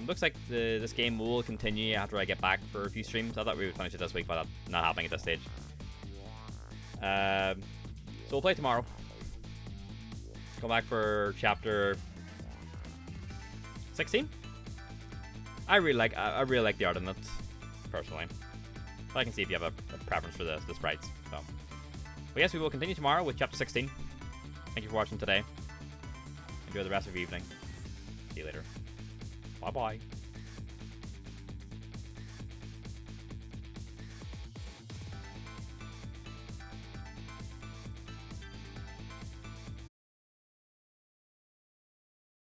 Looks like this game will continue after I get back for a few streams. I thought we would finish it this week, but that's not happening at this stage. So we'll play tomorrow. Come back for chapter 16. I really like the art in it, personally. But I can see if you have a preference for the sprites. So, but yes, we will continue tomorrow with chapter 16. Thank you for watching today. Enjoy the rest of your evening. See you later. Bye bye.